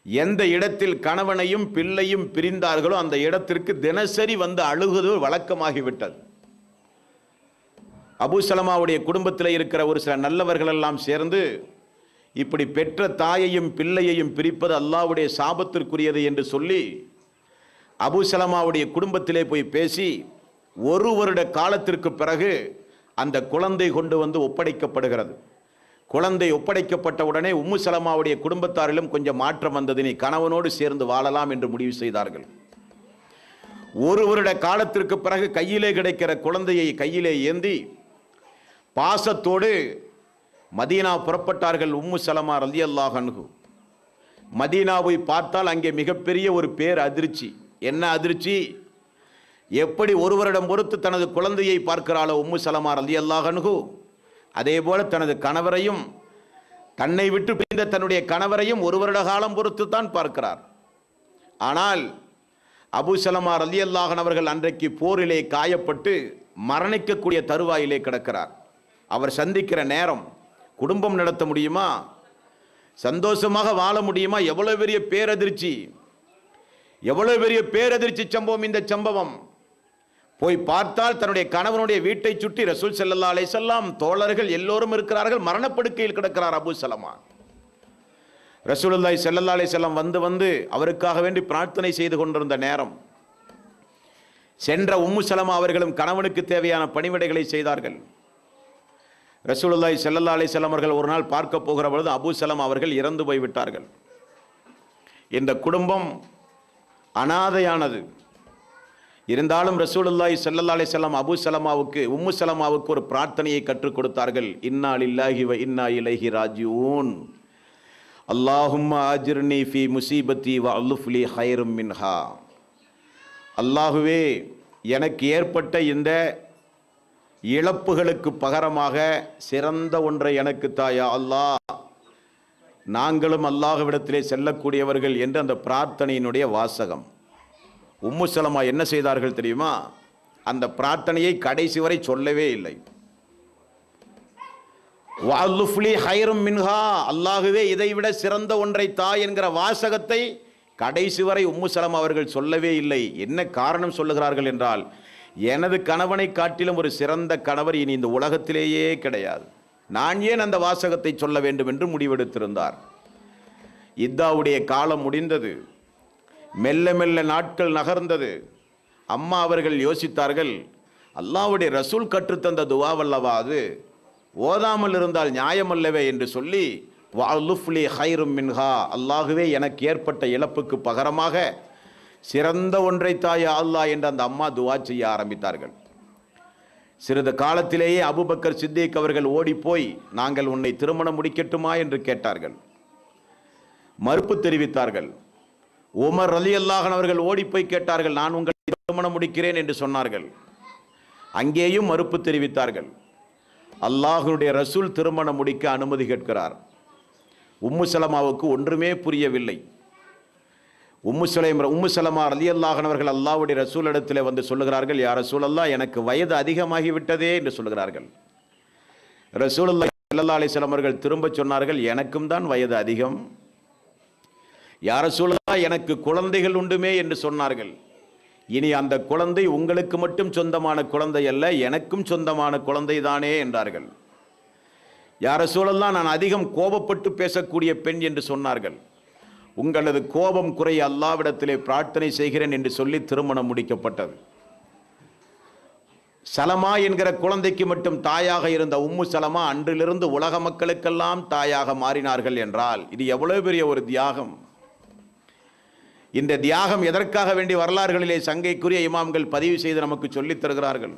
A: எந்த இடத்தில் கணவனையும் பிள்ளையும் பிரிந்தார்களோ அந்த இடத்திற்கு தினசரி வந்து அழுகுவது வழக்கமாகிவிட்டது. அபூ சலமாவுடைய குடும்பத்தில் இருக்கிற ஒரு சில நல்லவர்கள் எல்லாம் சேர்ந்து இப்படி பெற்ற தாயையும் பிள்ளையையும் பிரிப்பது அல்லாஹ்வுடைய சாபத்திற்குரியது என்று சொல்லி அபூ சலமாவுடைய குடும்பத்திலே போய் பேசி ஒரு வருட காலத்திற்கு பிறகு அந்த குழந்தை கொண்டு வந்து ஒப்படைக்கப்படுகிறது. குழந்தை ஒப்படைக்கப்பட்ட உடனே உம்மு சலமாவுடைய குடும்பத்தாரிலும் கொஞ்சம் மாற்றம் வந்தது. நீ கணவனோடு சேர்ந்து வாழலாம் என்று முடிவு செய்தார்கள். ஒரு வருட காலத்திற்கு பிறகு கையிலே கிடைக்கிற குழந்தையை கையிலே ஏந்தி பாசத்தோடு மதீனா புறப்பட்டார்கள். உம்மு சலமா ரலியல்லாஹு அன்ஹு மதீனாவை பார்த்தால் அங்கே மிகப்பெரிய ஒரு பேர் அதிர்ச்சி. என்ன அதிர்ச்சி? எப்படி ஒரு வருடம் பொறுத்து தனது குழந்தையை பார்க்கிறாளோ உம்மு சலமா ரலியல்லாஹு அன்ஹு, அதே போல தனது கணவரையும் தன்னை விட்டு பிரிந்த தன்னுடைய கணவரையும் ஒரு வருட காலம் பொறுத்து தான் பார்க்கிறார். ஆனால் அபூ சலமா ரலியல்லாஹு அன்ஹு அவர்கள் அன்றைக்கு போரிலே காயப்பட்டு மரணிக்கக்கூடிய தருவாயிலே கிடக்கிறார். அவர் சந்திக்கிற நேரம் குடும்பம் நடத்த முடியுமா, சந்தோஷமாக வாழ முடியுமா? எவ்வளவு பெரிய பேரதிர்ச்சி சம்பவம் இந்த சம்பவம். போய் பார்த்தால் தன்னுடைய கணவனுடைய வீட்டை சுற்றி ரசூல் ஸல்லல்லாஹு அலைஹி வஸல்லம் தோழர்கள் எல்லோரும் இருக்கிறார்கள். மரணப்படுக்கையில் கிடக்கிறார் அபூ சலமா. ரசூலுல்லாஹி ஸல்லல்லாஹு அலைஹி வஸல்லம் வந்து அவருக்காக வேண்டி பிரார்த்தனை செய்து கொண்டிருந்த நேரம் சென்ற உம்மு சலமா அவர்களும் கணவனுக்கு தேவையான பணிவிடைகளை செய்தார்கள். ரசூலுல்லாஹி ஸல்லல்லாஹு அலைஹி வஸல்லம் அவர்கள் ஒரு நாள் பார்க்க போகிற பொழுது அபூ சலமா அவர்கள் இறந்து போய்விட்டார்கள். இந்த குடும்பம் அனாதையானது. இருந்தாலும் ரசூலுல்லாஹி ஸல்லல்லாஹு அலைஹி வஸல்லம் உம்மு சலமாவுக்கு ஒரு பிரார்த்தனையை கற்றுக் கொடுத்தார்கள். இன்னா லில்லாஹி வ இன்னா இலைஹி ராஜிஊன். அல்லாஹும்ம அஜிர்னி ஃபி முஸீபத்தி வ அலுஃப்லி ஹைரும் மின்ஹா. அல்லாஹுவே, எனக்கு ஏற்பட்ட இந்த இழப்புகளுக்கு பகரமாக சிறந்த ஒன்றை எனக்கு தாயா அல்லாஹ், நாங்களும் அல்லாஹ்விடத்திலே செல்லக்கூடியவர்கள் என்று அந்த பிரார்த்தனையினுடைய வாசகம். உம்மு சலமா என்ன செய்தார்கள் தெரியுமா? அந்த பிரார்த்தனையை கடைசி வரை சொல்லவே இல்லை. வஅலுஃப்லி ஹைரும் மின்ஹா, அல்லாஹுவே இதைவிட சிறந்த ஒன்றை தா என்கிற வாசகத்தை கடைசி வரை உம்மு சலமா அவர்கள் சொல்லவே இல்லை. என்ன காரணம் சொல்லுகிறார்கள் என்றால், எனது கணவனை காட்டிலும் ஒரு சிறந்த கணவர் இனி இந்த உலகத்திலேயே கிடையாது, நான் ஏன் அந்த வாசகத்தை சொல்ல வேண்டும் என்று முடிவெடுத்திருந்தார். இத்தாவுடைய காலம் முடிந்தது. மெல்ல மெல்ல நாட்கள் நகர்ந்தது. அம்மா அவர்கள் யோசித்தார்கள், அல்லாஹ்வுடைய ரசூல் கற்றுத்தந்த துவாவல்லவா அது, ஓதாமல் இருந்தால் நியாயமல்லவே என்று சொல்லி வஅலுஃப்லி ஹைரும் மின்ஹா, அல்லாஹுவே எனக்கு ஏற்பட்ட இழப்புக்கு பகரமாக சிறந்த ஒன்றை தாயா அல்லாஹ் என்று அந்த அம்மா துவா செய்ய ஆரம்பித்தார்கள். சிறிது காலத்திலேயே அபூபக்கர் சித்திக் அவர்கள் ஓடிப்போய், நாங்கள் உன்னை திருமணம் முடிக்கட்டுமா என்று கேட்டார்கள். மறுப்பு தெரிவித்தார்கள். உமர் ரலியல்லாஹு அன்ஹு அவர்கள் ஓடிப்போய் கேட்டார்கள், நான் உங்களை திருமணம் முடிக்கிறேன் என்று சொன்னார்கள். அங்கேயும் மறுப்பு தெரிவித்தார்கள். அல்லாஹ்வுடைய ரசூல் திருமணம் முடிக்க அனுமதி கேட்கிறார். உம்மு சலமாவுக்கு ஒன்றுமே புரியவில்லை. உம்மு சலமா ரலியல்லாஹு அன்ஹா அவர்கள் அல்லாஹ்வுடைய ரசூல் இடத்திலே வந்து சொல்லுகிறார்கள், யா ரசூலல்லாஹ், எனக்கு வயது அதிகமாகிவிட்டதே என்று சொல்லுகிறார்கள். ரசூலுல்லாஹி ஸல்லல்லாஹு அலைஹி வஸல்லம் அவர்கள் திரும்ப சொன்னார்கள், எனக்கும் தான் வயது அதிகம். யா ரசூலல்லாஹ், எனக்கு குழந்தைகள் உண்டுமே என்று சொன்னார்கள். இனி அந்த குழந்தை உங்களுக்கு மட்டும் சொந்தமான குழந்தை அல்ல, எனக்கும் சொந்தமான குழந்தை தானே என்றார்கள். யா ரசூலல்லாஹ், நான் அதிகம் கோபப்பட்டு பேசக்கூடிய பெண் என்று சொன்னார்கள். உங்களது கோபம் குறைய அல்லாஹ்விடத்திலே பிரார்த்தனை செய்கிறேன் என்று சொல்லி திருமணம் முடிக்கப்பட்டது. சலமா என்கிற குழந்தைக்கு மட்டும் தாயாக இருந்த உம்மு சலமா அன்றிலிருந்து உலக மக்களுக்கெல்லாம் தாயாக மாறினார்கள் என்றால் இது எவ்வளவு பெரிய ஒரு தியாகம். இந்த தியாகம் எதற்காக வேண்டி வரலாறுகளிலே சங்கைக்குரிய இமாம்கள் பதிவு செய்து நமக்கு சொல்லித் தருகிறார்கள்.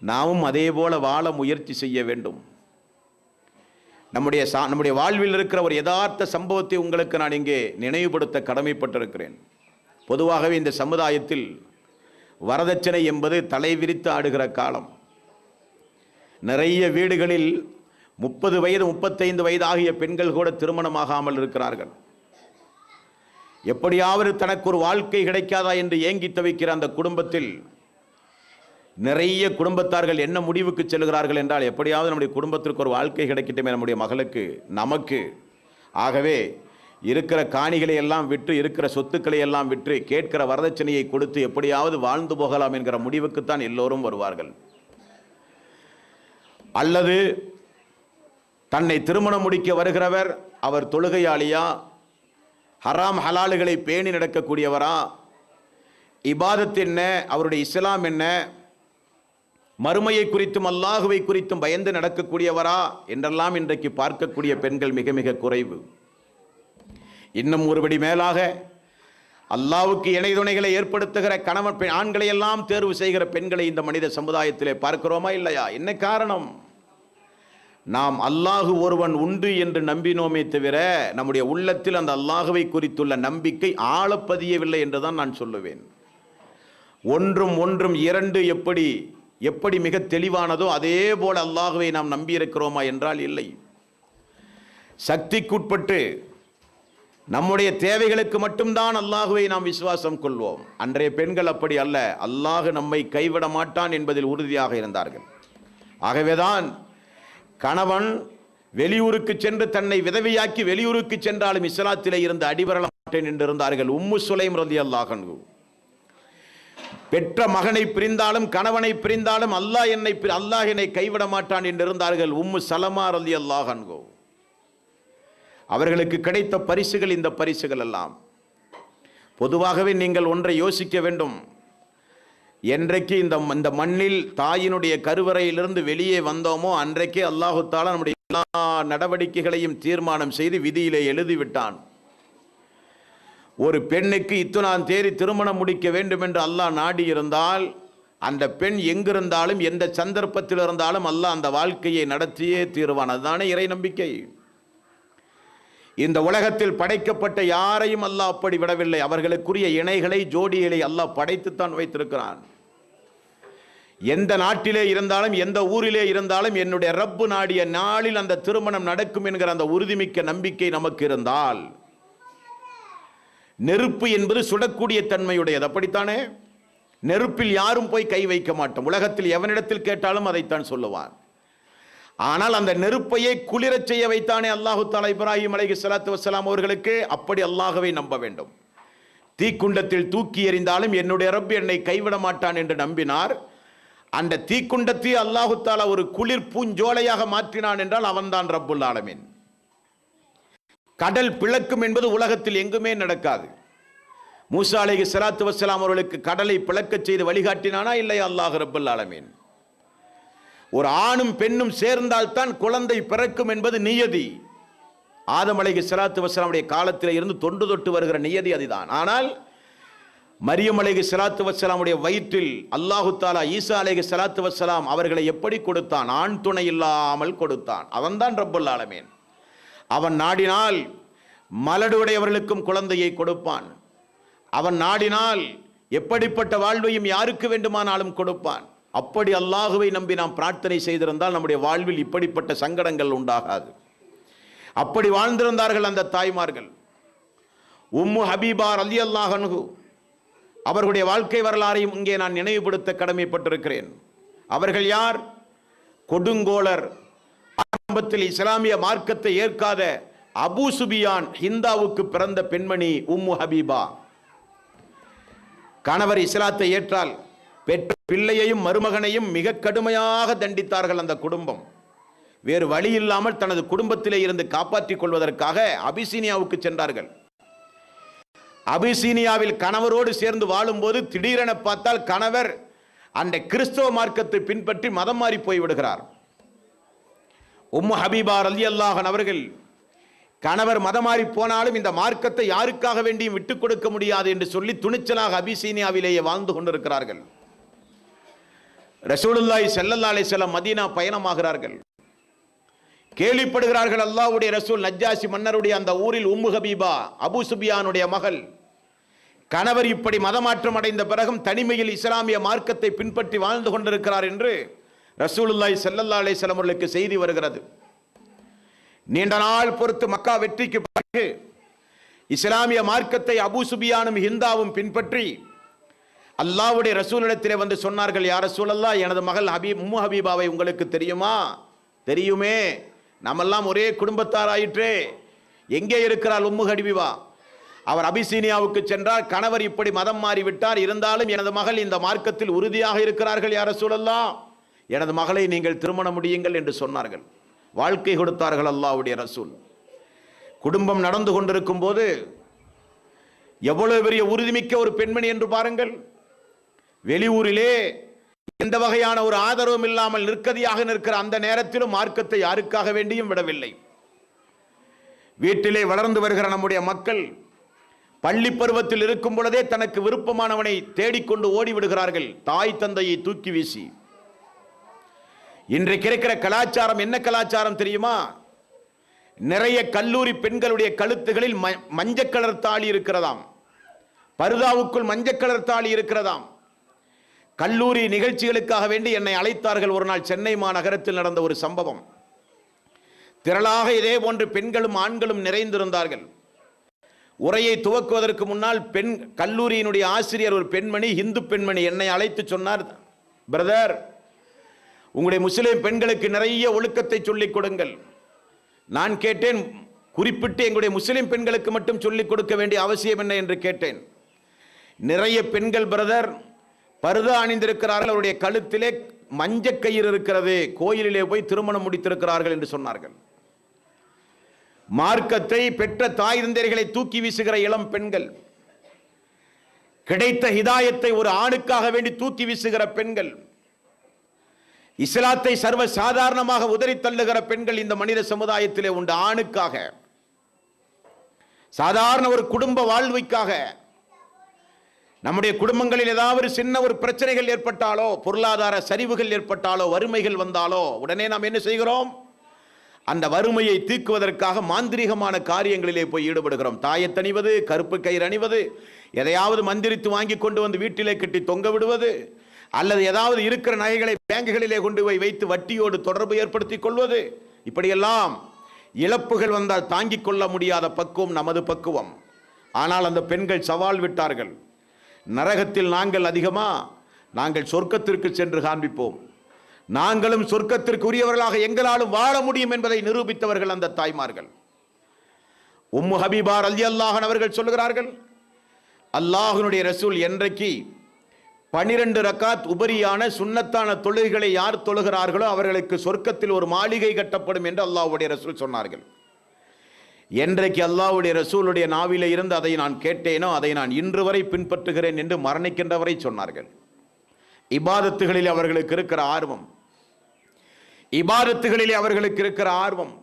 A: நாமும் அதே போல வாழ முயற்சி செய்ய வேண்டும். நம்முடைய வாழ்வில் இருக்கிற ஒரு யதார்த்த சம்பவத்தை உங்களுக்கு நான் இங்கே நினைவுபடுத்த கடமைப்பட்டிருக்கிறேன். பொதுவாகவே இந்த சமுதாயத்தில் வரதட்சணை என்பது தலைவிரித்து ஆடுகிற காலம். நிறைய வீடுகளில் 30 வயது 35 வயது ஆகிய பெண்கள் கூட திருமணமாகாமல் இருக்கிறார்கள். எப்படியாவது தனக்கு ஒரு வாழ்க்கை கிடைக்காதா என்று ஏங்கி தவிக்கிற அந்த குடும்பத்தில் நிறைய குடும்பத்தார்கள் என்ன முடிவுக்கு செல்கிறார்கள் என்றால், எப்படியாவது நம்முடைய குடும்பத்திற்கு ஒரு வாழ்க்கை கிடைக்கட்டுமே நம்முடைய மகளுக்கு, நமக்கு. ஆகவே இருக்கிற காணிகளை எல்லாம் விற்று, இருக்கிற சொத்துக்களை எல்லாம் விற்று, கேட்கிற வரதட்சணையை கொடுத்து எப்படியாவது வாழ்ந்து போகலாம் என்கிற முடிவுக்குத்தான் எல்லோரும் வருவார்கள். அல்லது தன்னை திருமணம் முடிக்க வருகிறவர் அவர் தொழுகையாளியா, ஹராம் ஹலாலுகளை பேணி நடக்கக்கூடியவரா, இபாதத் என்ன, அவருடைய இஸ்லாம் என்ன, மறுமையை குறித்தும் அல்லாஹுவை குறித்தும் பயந்து நடக்கக்கூடியவரா என்றெல்லாம் இன்றைக்கு பார்க்கக்கூடிய பெண்கள் மிக மிக குறைவு. இன்னும் ஒருபடி மேலாக அல்லாஹ்வுக்கு இணை துணைகளை ஏற்படுத்துகிற கணவன் ஆண்களை எல்லாம் தேர்வு செய்கிற பெண்களை இந்த மனித சமுதாயத்திலே பார்க்கிறோமா இல்லையா? என்ன காரணம்? நாம் அல்லாஹு ஒருவன் உண்டு என்று நம்பினோமே தவிர நம்முடைய உள்ளத்தில் அந்த அல்லாஹுவை குறித்துள்ள நம்பிக்கை ஆழப்பதியவில்லை என்றுதான் நான் சொல்லுவேன். ஒன்றும் ஒன்றும் இரண்டு எப்படி மிக தெளிவானதோ அதே போல அல்லாஹுவை நாம் நம்பியிருக்கிறோமா என்றால் இல்லை. சக்திக்குட்பட்டு நம்முடைய தேவைகளுக்கு மட்டும்தான் அல்லாஹுவை நாம் விசுவாசம் கொள்வோம். அன்றைய பெண்கள் அப்படி அல்ல. அல்லாஹு நம்மை கைவிட மாட்டான் என்பதில் உறுதியாக இருந்தார்கள். ஆகவேதான் கணவன் வெளியூருக்கு சென்று தன்னை விதவையாக்கி வெளியூருக்கு சென்றாலும் இஸ்லாத்திலே இருந்து அடிபரல மாட்டேன் என்று இருந்தார்கள். உம்மு சுலைம் ரலியல்லாஹு அன்ஹு பெற்ற மகனை பிரிந்தாலும் கணவனை பிரிந்தாலும் அல்லாஹ் என்னை கைவிட மாட்டான் என்று இருந்தார்கள். உம்மு சலமா ரலியல்லாஹு அன்ஹு அவர்களுக்கு கிடைத்த பரிசுகள் இந்த பரிசுகள் எல்லாம். பொதுவாகவே நீங்கள் ஒன்றை யோசிக்க வேண்டும். என்றைக்கு இந்த மண்ணில் தாயினுடைய கருவறையிலிருந்து வெளியே வந்தோமோ அன்றைக்கே அல்லாஹு தஆலா நம்முடைய எல்லா நடவடிக்கைகளையும் தீர்மானம் செய்து விதியிலே எழுதிவிட்டான். ஒரு பெண்ணுக்கு இத்துணாம் தேதி திருமணம் முடிக்க வேண்டும் என்று அல்லாஹ் நாடி இருந்தால் அந்த பெண் எங்கிருந்தாலும் எந்த சந்தர்ப்பத்தில் இருந்தாலும் அல்லாஹ் அந்த வாழ்க்கையை நடத்தியே தீர்வான். அதுதானே இறை நம்பிக்கை. இந்த உலகத்தில் படைக்கப்பட்ட யாரையும் அல்லாஹ் அப்படி விடவில்லை. அவர்களுக்குரிய இணைகளை ஜோடிகளை அல்லாஹ் படைத்துத்தான் வைத்திருக்கிறான். எந்த நாட்டிலே இருந்தாலும் எந்த ஊரிலே இருந்தாலும் என்னுடைய ரப்பு நாடிய நாளில் அந்த திருமணம் நடக்கும் என்கிற அந்த உறுதிமிக்க நம்பிக்கை நமக்கு இருந்தால், நெருப்பு என்பது சுடக்கூடிய தன்மையுடையது. அப்படித்தானே? நெருப்பில் யாரும் போய் கை வைக்க மாட்டோம். உலகத்தில் எவனிடத்தில் கேட்டாலும் அதைத்தான் சொல்லுவான். ஆனால் அந்த நெருப்பையே குளிரச் செய்ய வைத்தானே அல்லாஹு தஆலா இப்ராஹிம் அலைஹிஸ்ஸலாத்து வஸ்ஸலாம் அவர்களுக்கு. அப்படி அல்லாஹ்வை நம்ப வேண்டும். தீக்குண்டத்தில் தூக்கி எறிந்தாலும் என்னுடைய ரப் என்னை கைவிட மாட்டான் என்று நம்பினார். அந்த தீக்குண்டத்தை அல்லாஹு தஆலா ஒரு குளிர் பூஞ்சோலையாக மாற்றினான் என்றால் அவன்தான் ரப்புல் ஆலமீன். கடல் பிளக்கும் என்பது உலகத்தில் எங்குமே நடக்காது. மூசா அலைஹிஸ்ஸலாத்து வஸ்ஸலாம் அவர்களுக்கு கடலை பிளக்கச் செய்து வழிகாட்டினானா இல்லையா அல்லாஹ் ரப்பல் ஆலமீன்? ஒரு ஆணும் பெண்ணும் சேர்ந்தால்தான் குழந்தை பிறக்கும் என்பது நியதி. ஆதம் அலைஹிஸ்ஸலாத்து வஸ்ஸலாமுடைய காலத்தில் இருந்து தொன்று தொட்டு வருகிற நியதி அதுதான். ஆனால் மரியம் அலைஹிஸ்ஸலாத்து வஸ்ஸலாமுடைய வயிற்றில் அல்லாஹு தாலா ஈசா அலைஹிஸ்ஸலாத்து வஸ்ஸலாம் அவர்களை எப்படி கொடுத்தான்? ஆண் துணை இல்லாமல் கொடுத்தான். அவன்தான் ரப்பல் ஆலமீன். அவன் நாடினால் மலடுடையவர்களுக்கும் குழந்தையை கொடுப்பான். அவன் நாடினால் எப்படிப்பட்ட வாழ்வையும் யாருக்கு வேண்டுமானாலும் கொடுப்பான். அப்படி அல்லாஹுவை நம்பி நாம் பிரார்த்தனை செய்திருந்தால் நம்முடைய வாழ்வில் இப்படிப்பட்ட சங்கடங்கள் உண்டாகாது. அப்படி வாழ்ந்திருந்தார்கள் அந்த தாய்மார்கள். உம்மு ஹபீபா ரலியல்லாஹு அன்ஹு அவர்களுடைய வாழ்க்கை வரலாறையும் இங்கே நான் நினைவுபடுத்த கடமைப்பட்டிருக்கிறேன். அவர்கள் யார்? கொடுங்கோளர், ஆரம்பத்தில் இஸ்லாமிய மார்க்கத்தை ஏற்காத அபூ சுபியான் ஹிந்தாவுக்கு பிறந்த பெண்மணி உம்மு ஹபீபா. கணவர் இஸ்லாத்தை ஏற்றால் பெற்ற பிள்ளையையும் மருமகனையும் மிக கடுமையாக தண்டித்தார்கள் அந்த குடும்பம். வேறு வழி இல்லாமல் தனது குடும்பத்திலே இருந்து காப்பாற்றிக் கொள்வதற்காக அபிசீனியாவுக்கு சென்றார்கள். அபிசீனியாவில் கணவரோடு சேர்ந்து வாழும்போது திடீரென பார்த்தால் கணவர் அந்த கிறிஸ்தவ மார்க்கத்தை பின்பற்றி மதம் மாறி போய்விடுகிறார். உம்மு ஹபீபா ரலியல்லாஹு அன்ஹா அவர்கள் கணவர் மதம் மாறி போனாலும் இந்த மார்க்கத்தை யாருக்காக வேண்டியும் விட்டுக் கொடுக்க முடியாது என்று சொல்லி துணிச்சலாக அபிசீனியாவிலேயே வாழ்ந்து கொண்டிருக்கிறார்கள். ரசூலுல்லாஹி ஸல்லல்லாஹு அலைஹி வஸல்லம் மதீனா பயணமாகிறார்கள். கேள்விப்படுகிறார்கள் அல்லாஹ்வுடைய ரசூல் நஜ்ஜாசி மன்னருடைய அந்த ஊரில் உம்மு ஹபீபா அபூ சுபியானுடைய மகள் கணவர் இப்படி மதமாற்றம் அடைந்த பிறகும் தனிமையில் இஸ்லாமிய மார்க்கத்தை பின்பற்றி வாழ்ந்து கொண்டிருக்கிறார் என்று ரசூலுல்லாஹி ஸல்லல்லாஹு அலைஹி வஸல்லம் அவர்களுக்கு செய்தி வருகிறது. நீண்ட நாள் பொறுத்து மக்கா வெற்றிக்கு பிறகு இஸ்லாமிய மார்க்கத்தை அபூ சுபியானும் ஹிந்தாவும் பின்பற்றி அல்லாஹ்வுடைய ரசூலிடத்திலே வந்து சொன்னார்கள், யா ரசூலல்லாஹ், எனது மகள் உம்மு ஹபீபாவை உங்களுக்கு தெரியுமா? தெரியுமே, நம்மெல்லாம் ஒரே குடும்பத்தார் ஆயிற்றே. எங்கே இருக்கிறாள் உம்மு ஹபீபா? அவர் அபிசீனியாவுக்கு சென்றார். கணவர் இப்படி மதம் மாறிவிட்டார், இருந்தாலும் எனது மகள் இந்த மார்க்கத்தில் உறுதியாக இருக்கிறார்கள், யா ரசூலல்லாஹ், எனது மகளை நீங்கள் திருமணம் முடியுங்கள் என்று சொன்னார்கள். வாழ்க்கை கொடுத்தார்கள் அல்லாஹ்வுடைய ரசூல். குடும்பம் நடந்து கொண்டிருக்கும் போது எவ்வளவு பெரிய உறுதிமிக்க ஒரு பெண்மணி என்று பாருங்கள். வெளியூரிலே எந்த வகையான ஒரு ஆதரவும் இல்லாமல் நிற்கதியாக நிற்கிற அந்த நேரத்திலும் மார்க்கத்தை யாருக்காக வேண்டியும் விடவில்லை. வீட்டிலே வளர்ந்து வருகிற நம்முடைய மக்கள் பள்ளி பருவத்தில் இருக்கும் பொழுதே தனக்கு விருப்பமானவனை தேடிக்கொண்டு ஓடிவிடுகிறார்கள், தாய் தந்தையை தூக்கி வீசி. இன்றைக்கு இருக்கிற கலாச்சாரம் என்ன கலாச்சாரம் தெரியுமா? நிறைய கல்லூரி பெண்களுடைய கழுத்துகளில் மஞ்சள் கலர் தாலி இருக்கிறதாம், பர்தாவுக்குள் மஞ்சள் கலர் தாலி இருக்கிறதாம். கல்லூரி நிகழ்ச்சிகளுக்காக வேண்டி என்னை அழைத்தார்கள். ஒரு நாள் சென்னை மாநகரத்தில் நடந்த ஒரு சம்பவம். திரளாக இதே போன்று பெண்களும் ஆண்களும் நிறைந்திருந்தார்கள். உரையை துவக்குவதற்கு முன்னால் கல்லூரியினுடைய ஆசிரியர் ஒரு பெண்மணி, இந்து பெண்மணி, என்னை அழைத்து சொன்னார், பிரதர், உங்களுடைய முஸ்லிம் பெண்களுக்கு நிறைய ஒழுக்கத்தை சொல்லிக் கொடுங்கள். நான் கேட்டேன், குறிப்பிட்டு எங்களுடைய முஸ்லிம் பெண்களுக்கு மட்டும் சொல்லிக் கொடுக்க வேண்டிய அவசியம் என்ன என்று கேட்டேன். நிறைய பெண்கள் பிரதர் பர்தா அணிந்திருக்கிறார்கள், அவருடைய கழுத்திலே மஞ்சள் கயிறு இருக்கிறது, கோயிலிலே போய் திருமணம் முடித்திருக்கிறார்கள் என்று சொன்னார்கள். மார்க்கத்தை பெற்ற தாய் தந்தையர்களை தூக்கி வீசுகிற இளம் பெண்கள், கிடைத்த ஹிதாயத்தை ஒரு ஆணுக்காக வேண்டி தூக்கி வீசுகிற பெண்கள், இஸ்லாத்தை சர்வ சாதாரணமாக உதறி தள்ளுகிற பெண்கள் இந்த மனித சமுதாயத்திலே உண்டு. ஆணுக்காக, சாதாரண ஒரு குடும்ப வாழ்வுக்காக, நம்முடைய குடும்பங்களில் ஏதாவது சின்ன ஒரு பிரச்சனைகள் ஏற்பட்டாலோ, பொருளாதார சரிவுகள் ஏற்பட்டாலோ, வறுமைகள் வந்தாலோ உடனே நாம் என்ன செய்கிறோம்? அந்த வறுமையை தீர்க்குவதற்காக மாந்திரிகமான காரியங்களிலே போய் ஈடுபடுகிறோம். தாயத்தணிவது, கருப்பு கயிறு அணிவது, எதையாவது மந்திரித்து வாங்கி கொண்டு வந்து வீட்டிலே கட்டி தொங்க விடுவது, அல்லது ஏதாவது இருக்கிற நகைகளை பேங்குகளிலே கொண்டு போய் வைத்து வட்டியோடு தொடர்பு ஏற்படுத்திக் கொள்வது, இப்படியெல்லாம் இழப்புகள் வந்தால் தாங்கிக் கொள்ள முடியாத பக்குவம் நமது பக்குவம். ஆனால் அந்த பெண்கள் சவால் விட்டார்கள், நரகத்தில் நாங்கள் அதிகமா, நாங்கள் சொர்க்கத்திற்கு சென்று காண்பிப்போம், நாங்களும் சொர்க்கத்திற்கு உரியவர்களாக எங்களாலும் வாழ முடியும் என்பதை நிரூபித்தவர்கள் அந்த தாய்மார்கள். உம்மு ஹபீபா ரலியல்லாஹு அன்ஹா அவர்கள் சொல்லுகிறார்கள், அல்லாஹ்வுடைய ரசூல் என்றைக்கு 12 ரக்காத் உபரியான சுன்னத்தான தொழுகைகளை யார் தொழுகிறார்களோ அவர்களுக்கு சொர்க்கத்தில் ஒரு மாளிகை கட்டப்படும் என்று அல்லாஹ்வுடைய ரசூல் சொன்னார்கள். என்றைக்கு அல்லாஹ்வுடைய ரசூலுடைய நாவிலே இருந்து அதை நான் கேட்டேனோ அதை நான் இன்று வரை பின்பற்றுகிறேன் என்று மரணிக்கின்றவரை சொன்னார்கள். இபாதத்துகளில் அவர்களுக்கு இருக்கிற ஆர்வம், இபாதத்துகளிலே அவர்களுக்கு இருக்கிற ஆர்வம்.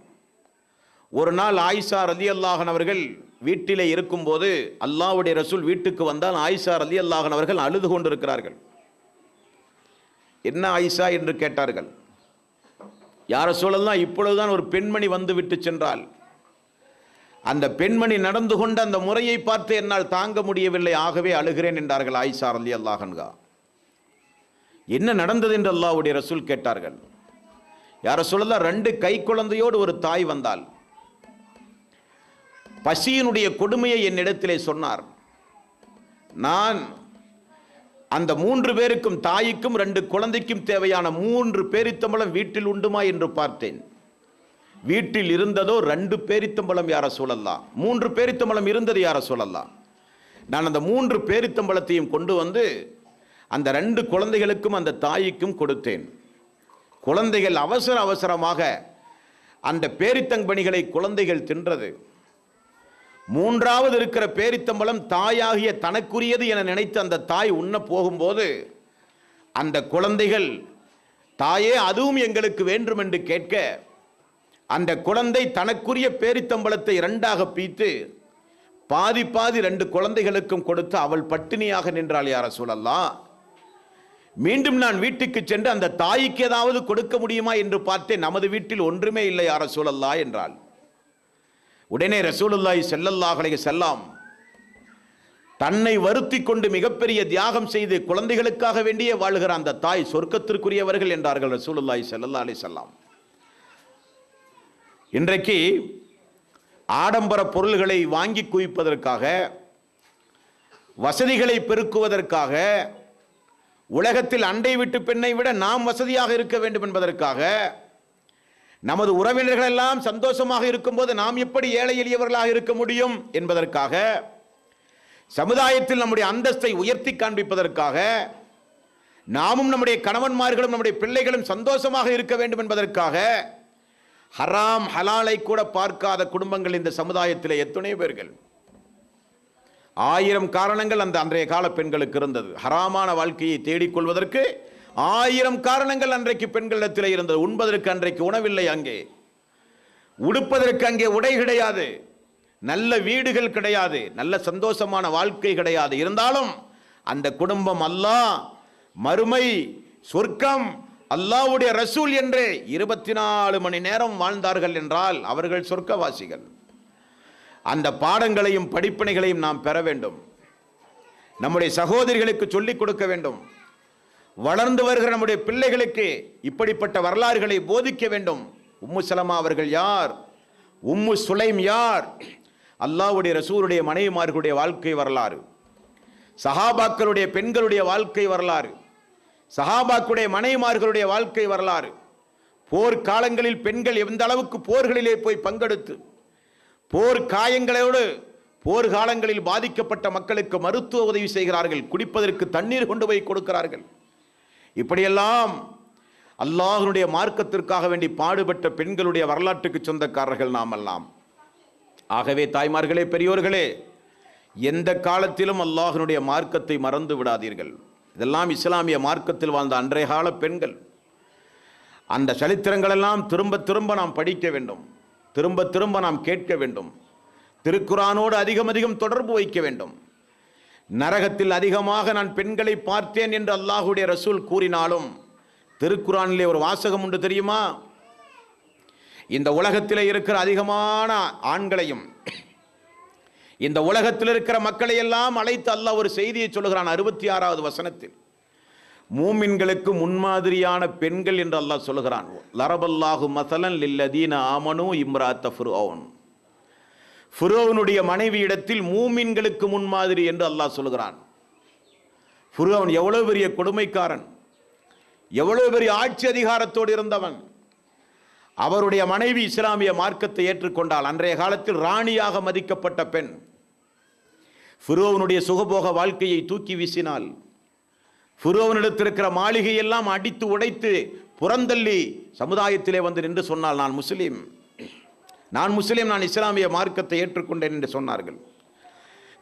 A: ஒரு நாள் ஆயிஷா ரலியல்லாஹு அன்ஹா அவர்கள் வீட்டிலே இருக்கும்போது அல்லாஹ்வுடைய ரசூல் வீட்டுக்கு வந்தால் ஆயிஷா ரலியல்லாஹு அன்ஹா அவர்கள் அழுது கொண்டிருக்கிறார்கள். என்ன ஆயிஷா என்று கேட்டார்கள். யார் ரசூலல்லாஹ், இப்பொழுதுதான் ஒரு பெண்மணி வந்து விட்டு சென்றால், அந்த பெண்மணி நடந்து கொண்ட அந்த முறையை பார்த்து என்னால் தாங்க முடியவில்லை, ஆகவே அழுகிறேன் என்றார்கள் ஆயிஷா ரலியல்லாஹு அன்ஹா. என்ன நடந்தது என்று அல்லாஹ்வுடைய ரசூல் கேட்டார்கள். யார் ரசூலல்லாஹ், 2 கை குழந்தையோடு ஒரு தாய் வந்தால் பசியினுடைய கொடுமையை என்னிடத்திலே சொன்னார். நான் அந்த 3 பேருக்கும், தாய்க்கும் 2 குழந்தைக்கும் தேவையான 3 பேரித்தம்பழம் வீட்டில் உண்டுமா என்று பார்த்தேன். வீட்டில் இருந்ததோ 2 பேரித்தம்பழம் யார சூழல்லா, 3 பேரித்தம்பழம் இருந்தது யார சூழல்லா. நான் அந்த 3 பேரித்தம்பழத்தையும் கொண்டு வந்து அந்த 2 குழந்தைகளுக்கும் அந்த தாய்க்கும் கொடுத்தேன். குழந்தைகள் அவசர அவசரமாக அந்த பேரித்தங்கனிகளை குழந்தைகள் தின்றது. 3வது இருக்கிற பேரித்தம்பழம் தாயாகிய தனக்குரியது என நினைத்து அந்த தாய் உண்ண போகும்போது அந்த குழந்தைகள், தாயே அதுவும் எங்களுக்கு வேண்டும் என்று கேட்க, அந்த குழந்தை தனக்குரிய பேரித்தம்பழத்தை 2ஆக பீத்து பாதி பாதி 2 குழந்தைகளுக்கும் கொடுத்து அவள் பட்டினியாக நின்றாள். யார் ரசூலல்லாஹ், மீண்டும் நான் வீட்டுக்கு சென்று அந்த தாய்க்கு ஏதாவது கொடுக்க முடியுமா என்று பார்த்தேன். நமது வீட்டில் ஒன்றுமே இல்லை யார் ரசூலல்லாஹ் என்றாள். உடனே ரசூலுல்லாஹி ஸல்லல்லாஹு அலைஹி வஸல்லம் தன்னை வருத்தி கொண்டு மிகப்பெரிய தியாகம் செய்து குழந்தைகளுக்காக வேண்டியே வாழ்கிற அந்த தாய் சொர்க்கத்திற்குரியவர்கள் என்றார்கள் ரசூலுல்லாஹி ஸல்லல்லாஹு அலைஹி வஸல்லம். இன்றைக்கு ஆடம்பர பொருள்களை வாங்கி குவிப்பதற்காக, வசதிகளை பெருக்குவதற்காக, உலகத்தில் அண்டை வீட்டு பெண்ணை விட நாம் வசதியாக இருக்க வேண்டும் என்பதற்காக, நமது உறவினர்கள் எல்லாம் சந்தோஷமாக இருக்கும்போது நாம் எப்படி ஏழை எளியவர்களாக இருக்க முடியும் என்பதற்காக, சமுதாயத்தில் நம்முடைய அந்தஸ்தை உயர்த்தி காண்பிப்பதற்காக, நாமும் நம்முடைய கணவன்மார்களும் நம்முடைய பிள்ளைகளும் சந்தோஷமாக இருக்க வேண்டும் என்பதற்காக ஹராம் ஹலாலை கூட பார்க்காத குடும்பங்கள் இந்த சமுதாயத்தில் எத்தனை பேர்கள். 1000 காரணங்கள் அந்த அன்றைய கால பெண்களுக்கு இருந்தது. ஹராமான வாழ்க்கையை தேடிக்கொள்வதற்கு 1000 காரணங்கள் அன்றைக்கு பெண்களிடத்தில் இருந்தது. உண்பதற்கு அன்றைக்கு உணவில்லை, அங்கே உடுப்பதற்கு அங்கே உடை கிடையாது, நல்ல வீடுகள் கிடையாது, நல்ல சந்தோஷமான வாழ்க்கை கிடையாது. இருந்தாலும் அந்த குடும்பம் அல்லாஹ், மறுமை, சொர்க்கம், அல்லாஹ்வுடைய ரசூல் என்று 24 மணி நேரம் வாழ்ந்தார்கள் என்றால் அவர்கள் சொர்க்கவாசிகள். அந்த பாடங்களையும் படிப்பினைகளையும் நாம் பெற வேண்டும். நம்முடைய சகோதரிகளுக்கு சொல்லிக் கொடுக்க வேண்டும். வளர்ந்து வருகிற நம்முடைய பிள்ளைகளுக்கு இப்படிப்பட்ட வரலாறுகளை போதிக்க வேண்டும். உம்மு சலமா அவர்கள் யார்? உம்மு சுலைம் யார்? அல்லாஹ்வுடைய ரசூலுடைய மனைவிமார்களுடைய வாழ்க்கை வரலாறு, சஹாபாக்களுடைய பெண்களுடைய வாழ்க்கை வரலாறு, சஹாபாக்களுடைய மனைவிமார்களுடைய வாழ்க்கை வரலாறு, போர் காலங்களில் பெண்கள் எந்த அளவுக்கு போர்களிலே போய் பங்கெடுத்து போர் காயங்களோடு போர் காலங்களில் பாதிக்கப்பட்ட மக்களுக்கு மருத்துவ உதவி செய்கிறார்கள், குடிப்பதற்கு தண்ணீர் கொண்டு போய் கொடுக்கிறார்கள். இப்படியெல்லாம் அல்லாஹ்வுடைய மார்க்கத்திற்காக வேண்டி பாடுபட்ட பெண்களுடைய வரலாற்றுக்கு சொந்தக்காரர்கள் நாம் எல்லாம். ஆகவே தாய்மார்களே, பெரியோர்களே, எந்த காலத்திலும் அல்லாஹ்வுடைய மார்க்கத்தை மறந்து விடாதீர்கள். இதெல்லாம் இஸ்லாமிய மார்க்கத்தில் வாழ்ந்த அன்றைய கால பெண்கள். அந்த சரித்திரங்களெல்லாம் திரும்ப திரும்ப நாம் படிக்க வேண்டும், திரும்ப திரும்ப நாம் கேட்க வேண்டும். திருக்குரானோடு அதிகம் தொடர்பு வைக்க வேண்டும். நரகத்தில் அதிகமாக நான் பெண்களை பார்த்தேன் என்று அல்லாஹ்வுடைய ரசூல் கூறினாலும் திருக்குரானிலே ஒரு வாசகம் உண்டு தெரியுமா? இந்த உலகத்தில் இருக்கிற அதிகமான ஆண்களையும் இந்த உலகத்தில் இருக்கிற மக்களை எல்லாம் அழைத்து அல்லாஹ் ஒரு செய்தியை சொல்லுகிறான் 66வது வசனத்தில். மூமின்களுக்கு முன்மாதிரியான பெண்கள் என்று அல்லாஹ் சொல்லுகிறான். லரபல்லாஹு மஸலன் லில்லதீன ஆமனு இம்ராத்த ஃபிர்அவுன். ஃபிர்அவுனுடைய மனைவி இடத்தில் மூமின்களுக்கு முன்மாதிரி என்று அல்லாஹ் சொல்லுகிறான். ஃபிர்அவுன் எவ்வளவு பெரிய கொடுமைக்காரன், எவ்வளவு பெரிய ஆட்சி அதிகாரத்தோடு இருந்தவன். அவருடைய மனைவி இஸ்லாமிய மார்க்கத்தை ஏற்றுக்கொண்டால் அன்றைய காலத்தில் ராணியாக மதிக்கப்பட்ட பெண். ஃபிர்அவுனுடைய சுகபோக வாழ்க்கையை தூக்கி வீசினாள். ஃபிர்அவுனிடத்தில் இருக்கிற மாளிகையெல்லாம் அடித்து உடைத்து புறந்தள்ளி சமுதாயத்திலே வந்து நின்று சொன்னால், நான் முஸ்லீம், நான் முஸ்லீம், நான் இஸ்லாமிய மார்க்கத்தை ஏற்றுக்கொண்டேன் என்று சொன்னார்கள்.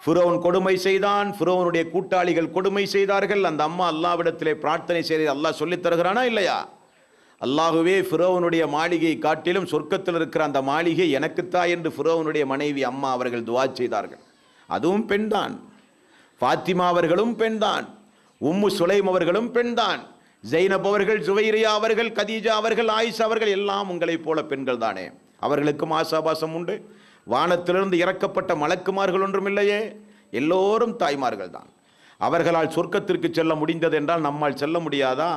A: ஃபிரௌன் கொடுமை செய்தான், ஃபிரௌனுடைய கூட்டாளிகள் கொடுமை செய்தார்கள். அந்த அம்மா அல்லாஹ்விடத்திலே பிரார்த்தனை செய்து அல்லாஹ் சொல்லித் தருகிறானா இல்லையா? அல்லாஹுவே, ஃபிரௌனுடைய மாளிகையை காட்டிலும் சொர்க்கத்தில் இருக்கிற அந்த மாளிகை எனக்குத்தா என்று ஃபிரௌனுடைய மனைவி அம்மா அவர்கள் துஆ செய்தார்கள். அதுவும் பெண்தான். ஃபாத்திமா அவர்களும் பெண்தான். உம்மு சுலைம் அவர்களும் பெண்தான். ஜைனப் அவர்கள், ஜுவைரியா அவர்கள், கதீஜா அவர்கள், ஆயிஷா அவர்கள் எல்லாம் உங்களைப் போல பெண்கள் தானே. அவர்களுக்கும் ஆசாபாசம் உண்டு. வானத்திலிருந்து இறக்கப்பட்ட மலக்குமார்கள் ஒன்றும் இல்லையே. எல்லோரும் தாய்மார்கள் தான். அவர்களால் சொர்க்கத்திற்கு செல்ல முடிந்தது என்றால் நம்மால் செல்ல முடியாதா?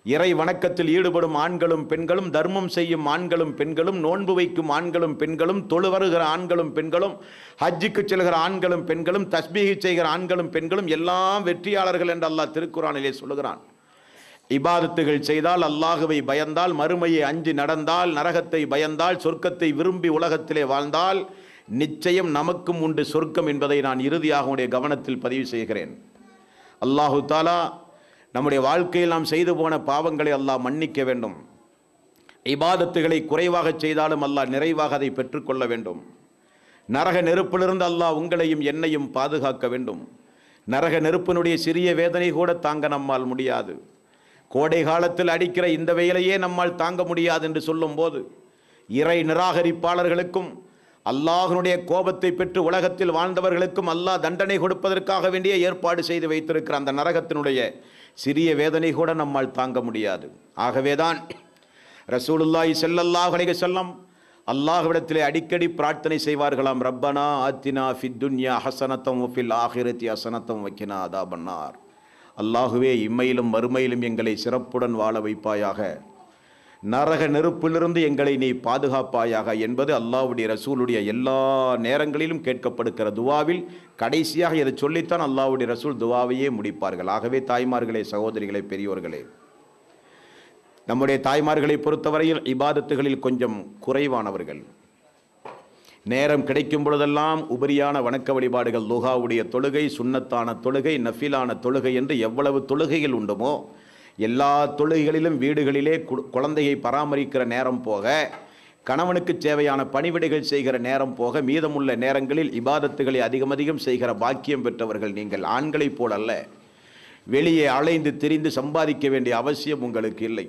A: இறை வணக்கத்தில் ஈடுபடும் ஆண்களும் பெண்களும், தர்மம் செய்யும் ஆண்களும் பெண்களும், நோன்பு வைக்கும் ஆண்களும் பெண்களும், தொழு வருகிற ஆண்களும் பெண்களும், ஹஜ்ஜுக்கு செல்கிற ஆண்களும் பெண்களும், தஸ்பீஹ் செய்கிற ஆண்களும் பெண்களும் எல்லாம் வெற்றியாளர்கள் என்று அல்லாஹ் திருக்குர்ஆனிலே சொல்லுகிறான். இபாதத்துகள் செய்தால், அல்லாஹுவை பயந்தால், மறுமையை அஞ்சி நடந்தால், நரகத்தை பயந்தால், சொர்க்கத்தை விரும்பி உலகத்திலே வாழ்ந்தால் நிச்சயம் நமக்கும் உண்டு சொர்க்கம் என்பதை நான் இறுதியாக உடைய கவனத்தில் பதிவு செய்கிறேன். அல்லாஹு தாலா நம்முடைய வாழ்க்கையில் நாம் செய்து போன பாவங்களை அல்லாஹ் மன்னிக்க வேண்டும். இபாதத்துகளை குறைவாக செய்தாலும் அல்லாஹ் நிறைவாக அதை பெற்றுக்கொள்ள வேண்டும். நரக நெருப்பிலிருந்து அல்லாஹ் உங்களையும் என்னையும் பாதுகாக்க வேண்டும். நரக நெருப்பினுடைய சிறிய வேதனை கூட தாங்க நம்மால் முடியாது. கோடை காலத்தில் அடிக்கிற இந்த வெயிலையே நம்மால் தாங்க முடியாது என்று சொல்லும் போது, இறை நிராகரிப்பாளர்களுக்கும் அல்லாஹ்வுடைய கோபத்தை பெற்று உலகத்தில் வாழ்ந்தவர்களுக்கும் அல்லாஹ் தண்டனை கொடுப்பதற்காக வேண்டிய ஏற்பாடு செய்து வைத்திருக்கிற அந்த நரகத்தினுடைய சிறிய வேதனை கூட நம்மால் தாங்க முடியாது. ஆகவேதான் ரசூலுல்லாஹி ஸல்லல்லாஹு அலைஹி வஸல்லம் அல்லாஹ்விடத்திலே அடிக்கடி பிரார்த்தனை செய்வார்களாம். ரப்பனா ஆத்தினா ஃபித் துன்யா ஹஸனத்தம் வஃபில் ஆখিরাতি ஹஸனத்தம் வகினா அதாபன்னார். அல்லாஹுவே, இம்மையிலும் மறுமையிலும் எங்களை சிறப்புடன் வாழ வைப்பாயாக, நரக நெருப்பிலிருந்து எங்களை நீ பாதுகாப்பாயாக என்பது அல்லாஹ்வுடைய ரசூலுடைய எல்லா நேரங்களிலும் கேட்கப்படுகிற துவாவில் கடைசியாக இதை சொல்லித்தான் அல்லாஹ்வுடைய ரசூல் துவாவையே முடிப்பார்கள். ஆகவே தாய்மார்களே, சகோதரிகளே, பெரியோர்களே, நம்முடைய தாய்மார்களை பொறுத்தவரையில் இபாதத்துகளில் கொஞ்சம் குறைவானவர்கள். நேரம் கிடைக்கும் பொழுதெல்லாம் உபரியான வணக்க வழிபாடுகள், லுஹாவுடைய தொழுகை, சுன்னத்தான தொழுகை, நஃபிலான தொழுகை என்று எவ்வளவு தொழுகைகள் உண்டுமோ எல்லா தொழுகைகளிலும் வீடுகளிலே குழந்தையை பராமரிக்கிற நேரம் போக, கணவனுக்கு தேவையான பணிவிடைகள் செய்கிற நேரம் போக, மீதமுள்ள நேரங்களில் இபாதத்துகளை அதிகம் செய்கிற பாக்கியம் பெற்றவர்கள் நீங்கள். ஆண்களைப் போல் அல்ல, வெளியே அலைந்து திரிந்து சம்பாதிக்க வேண்டிய அவசியம் உங்களுக்கு இல்லை.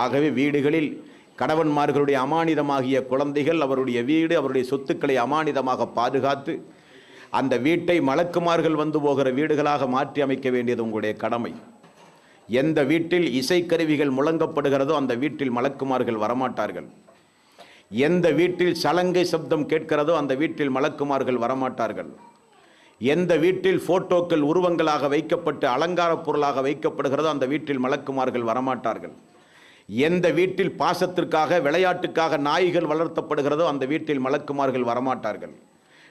A: ஆகவே வீடுகளில் கணவன்மார்களுடைய அமானிதமாகிய குழந்தைகள், அவருடைய வீடு, அவருடைய சொத்துக்களை அமானிதமாக பாதுகாத்து அந்த வீட்டை மலக்குமார்கள் வந்து போகிற வீடுகளாக மாற்றி அமைக்க வேண்டியது உங்களுடைய கடமை. எந்த வீட்டில் இசைக்கருவிகள் முழங்கப்படுகிறதோ அந்த வீட்டில் மலக்குமார்கள் வரமாட்டார்கள். எந்த வீட்டில் சலங்கை சப்தம் கேட்கிறதோ அந்த வீட்டில் மலக்குமார்கள் வரமாட்டார்கள். எந்த வீட்டில் போட்டோக்கள் உருவங்களாக வைக்கப்பட்டு அலங்கார பொருளாக வைக்கப்படுகிறதோ அந்த வீட்டில் மலக்குமார்கள் வரமாட்டார்கள். எந்த வீட்டில் பாசத்திற்காக, விளையாட்டுக்காக நாய்கள் வளர்த்தப்படுகிறதோ அந்த வீட்டில் மலக்குமார்கள் வரமாட்டார்கள்.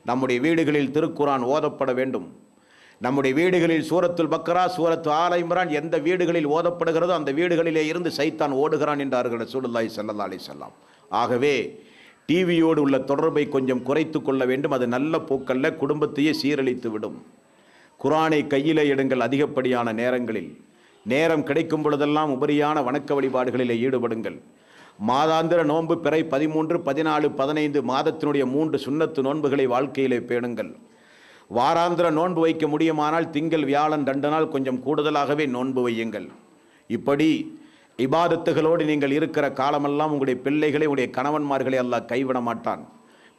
A: நம்முடைய வீடுகளில் திருக்குர்ஆன் ஓதப்பட வேண்டும். நம்முடைய வீடுகளில் சூரத்துல் பக்ரா, சூரத்து ஆல இம்ரான் எந்த வீடுகளில் ஓதப்படுகிறதோ அந்த வீடுகளிலே இருந்து சைத்தான் ஓடுகிறான் என்றார்கள் ரசூலுல்லாஹி ஸல்லல்லாஹு அலைஹி வஸல்லம். ஆகவே டிவியோடு உள்ள தொடர்பை கொஞ்சம் குறைத்து கொள்ள வேண்டும். அது நல்ல போக்கல்ல, குடும்பத்தையே சீரழித்து விடும். குர்ஆனை கையிலே எடுங்கள். அதிகப்படியான நேரங்களில் நேரம் கிடைக்கும் பொழுதெல்லாம் உபரியான வணக்க வழிபாடுகளிலே ஈடுபடுங்கள். மாதாந்திர நோன்பு பிறை 13, 14, 15 மாதத்தினுடைய 3 சுன்னத்து நோன்புகளை வாழ்க்கையிலே பேணுங்கள். வாராந்திர நோன்பு வைக்க முடியுமானால் திங்கள், வியாழன் 2 நாள் கொஞ்சம் கூடுதலாகவே நோன்பு வையுங்கள். இப்படி இபாதத்துகளோடு நீங்கள் இருக்கிற காலமெல்லாம் உங்களுடைய பிள்ளைகளை, உங்களுடைய கணவன்மார்களை அல்லாஹ் கைவிட மாட்டான்.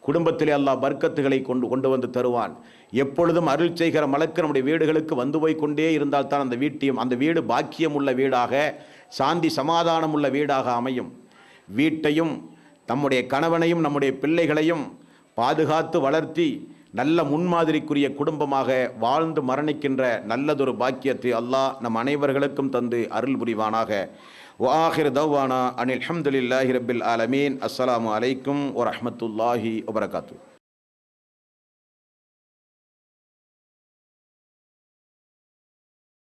A: குடும்பத்திலே அல்லாஹ் பர்க்கத்துகளை கொண்டு வந்து தருவான். எப்பொழுதும் அருள் செய்கிற மலக்கு நம்முடைய வீடுகளுக்கு வந்து போய் கொண்டே இருந்தால் தான் அந்த வீடு பாக்கியம் உள்ள வீடாக, சாந்தி சமாதானம் உள்ள வீடாக அமையும். வீட்டையும் நம்முடைய கணவனையும் நம்முடைய பிள்ளைகளையும் பாதுகாத்து வளர்த்தி நல்ல முன்மாதிரிக்குரிய குடும்பமாக வாழ்ந்து மரணிக்கின்ற நல்லதொரு பாக்கியத்தை அல்லாஹ் நம் அனைவர்களுக்கும் தந்து அருள் புரிவானாக. வஆகிர் தவ்வானா அனில் ஹம்துலில்லாஹி ரப்பில் ஆலமீன். அஸ்ஸலாமு அலைக்கும் வரஹ்மத்துல்லாஹி வபரகாத்துஹு.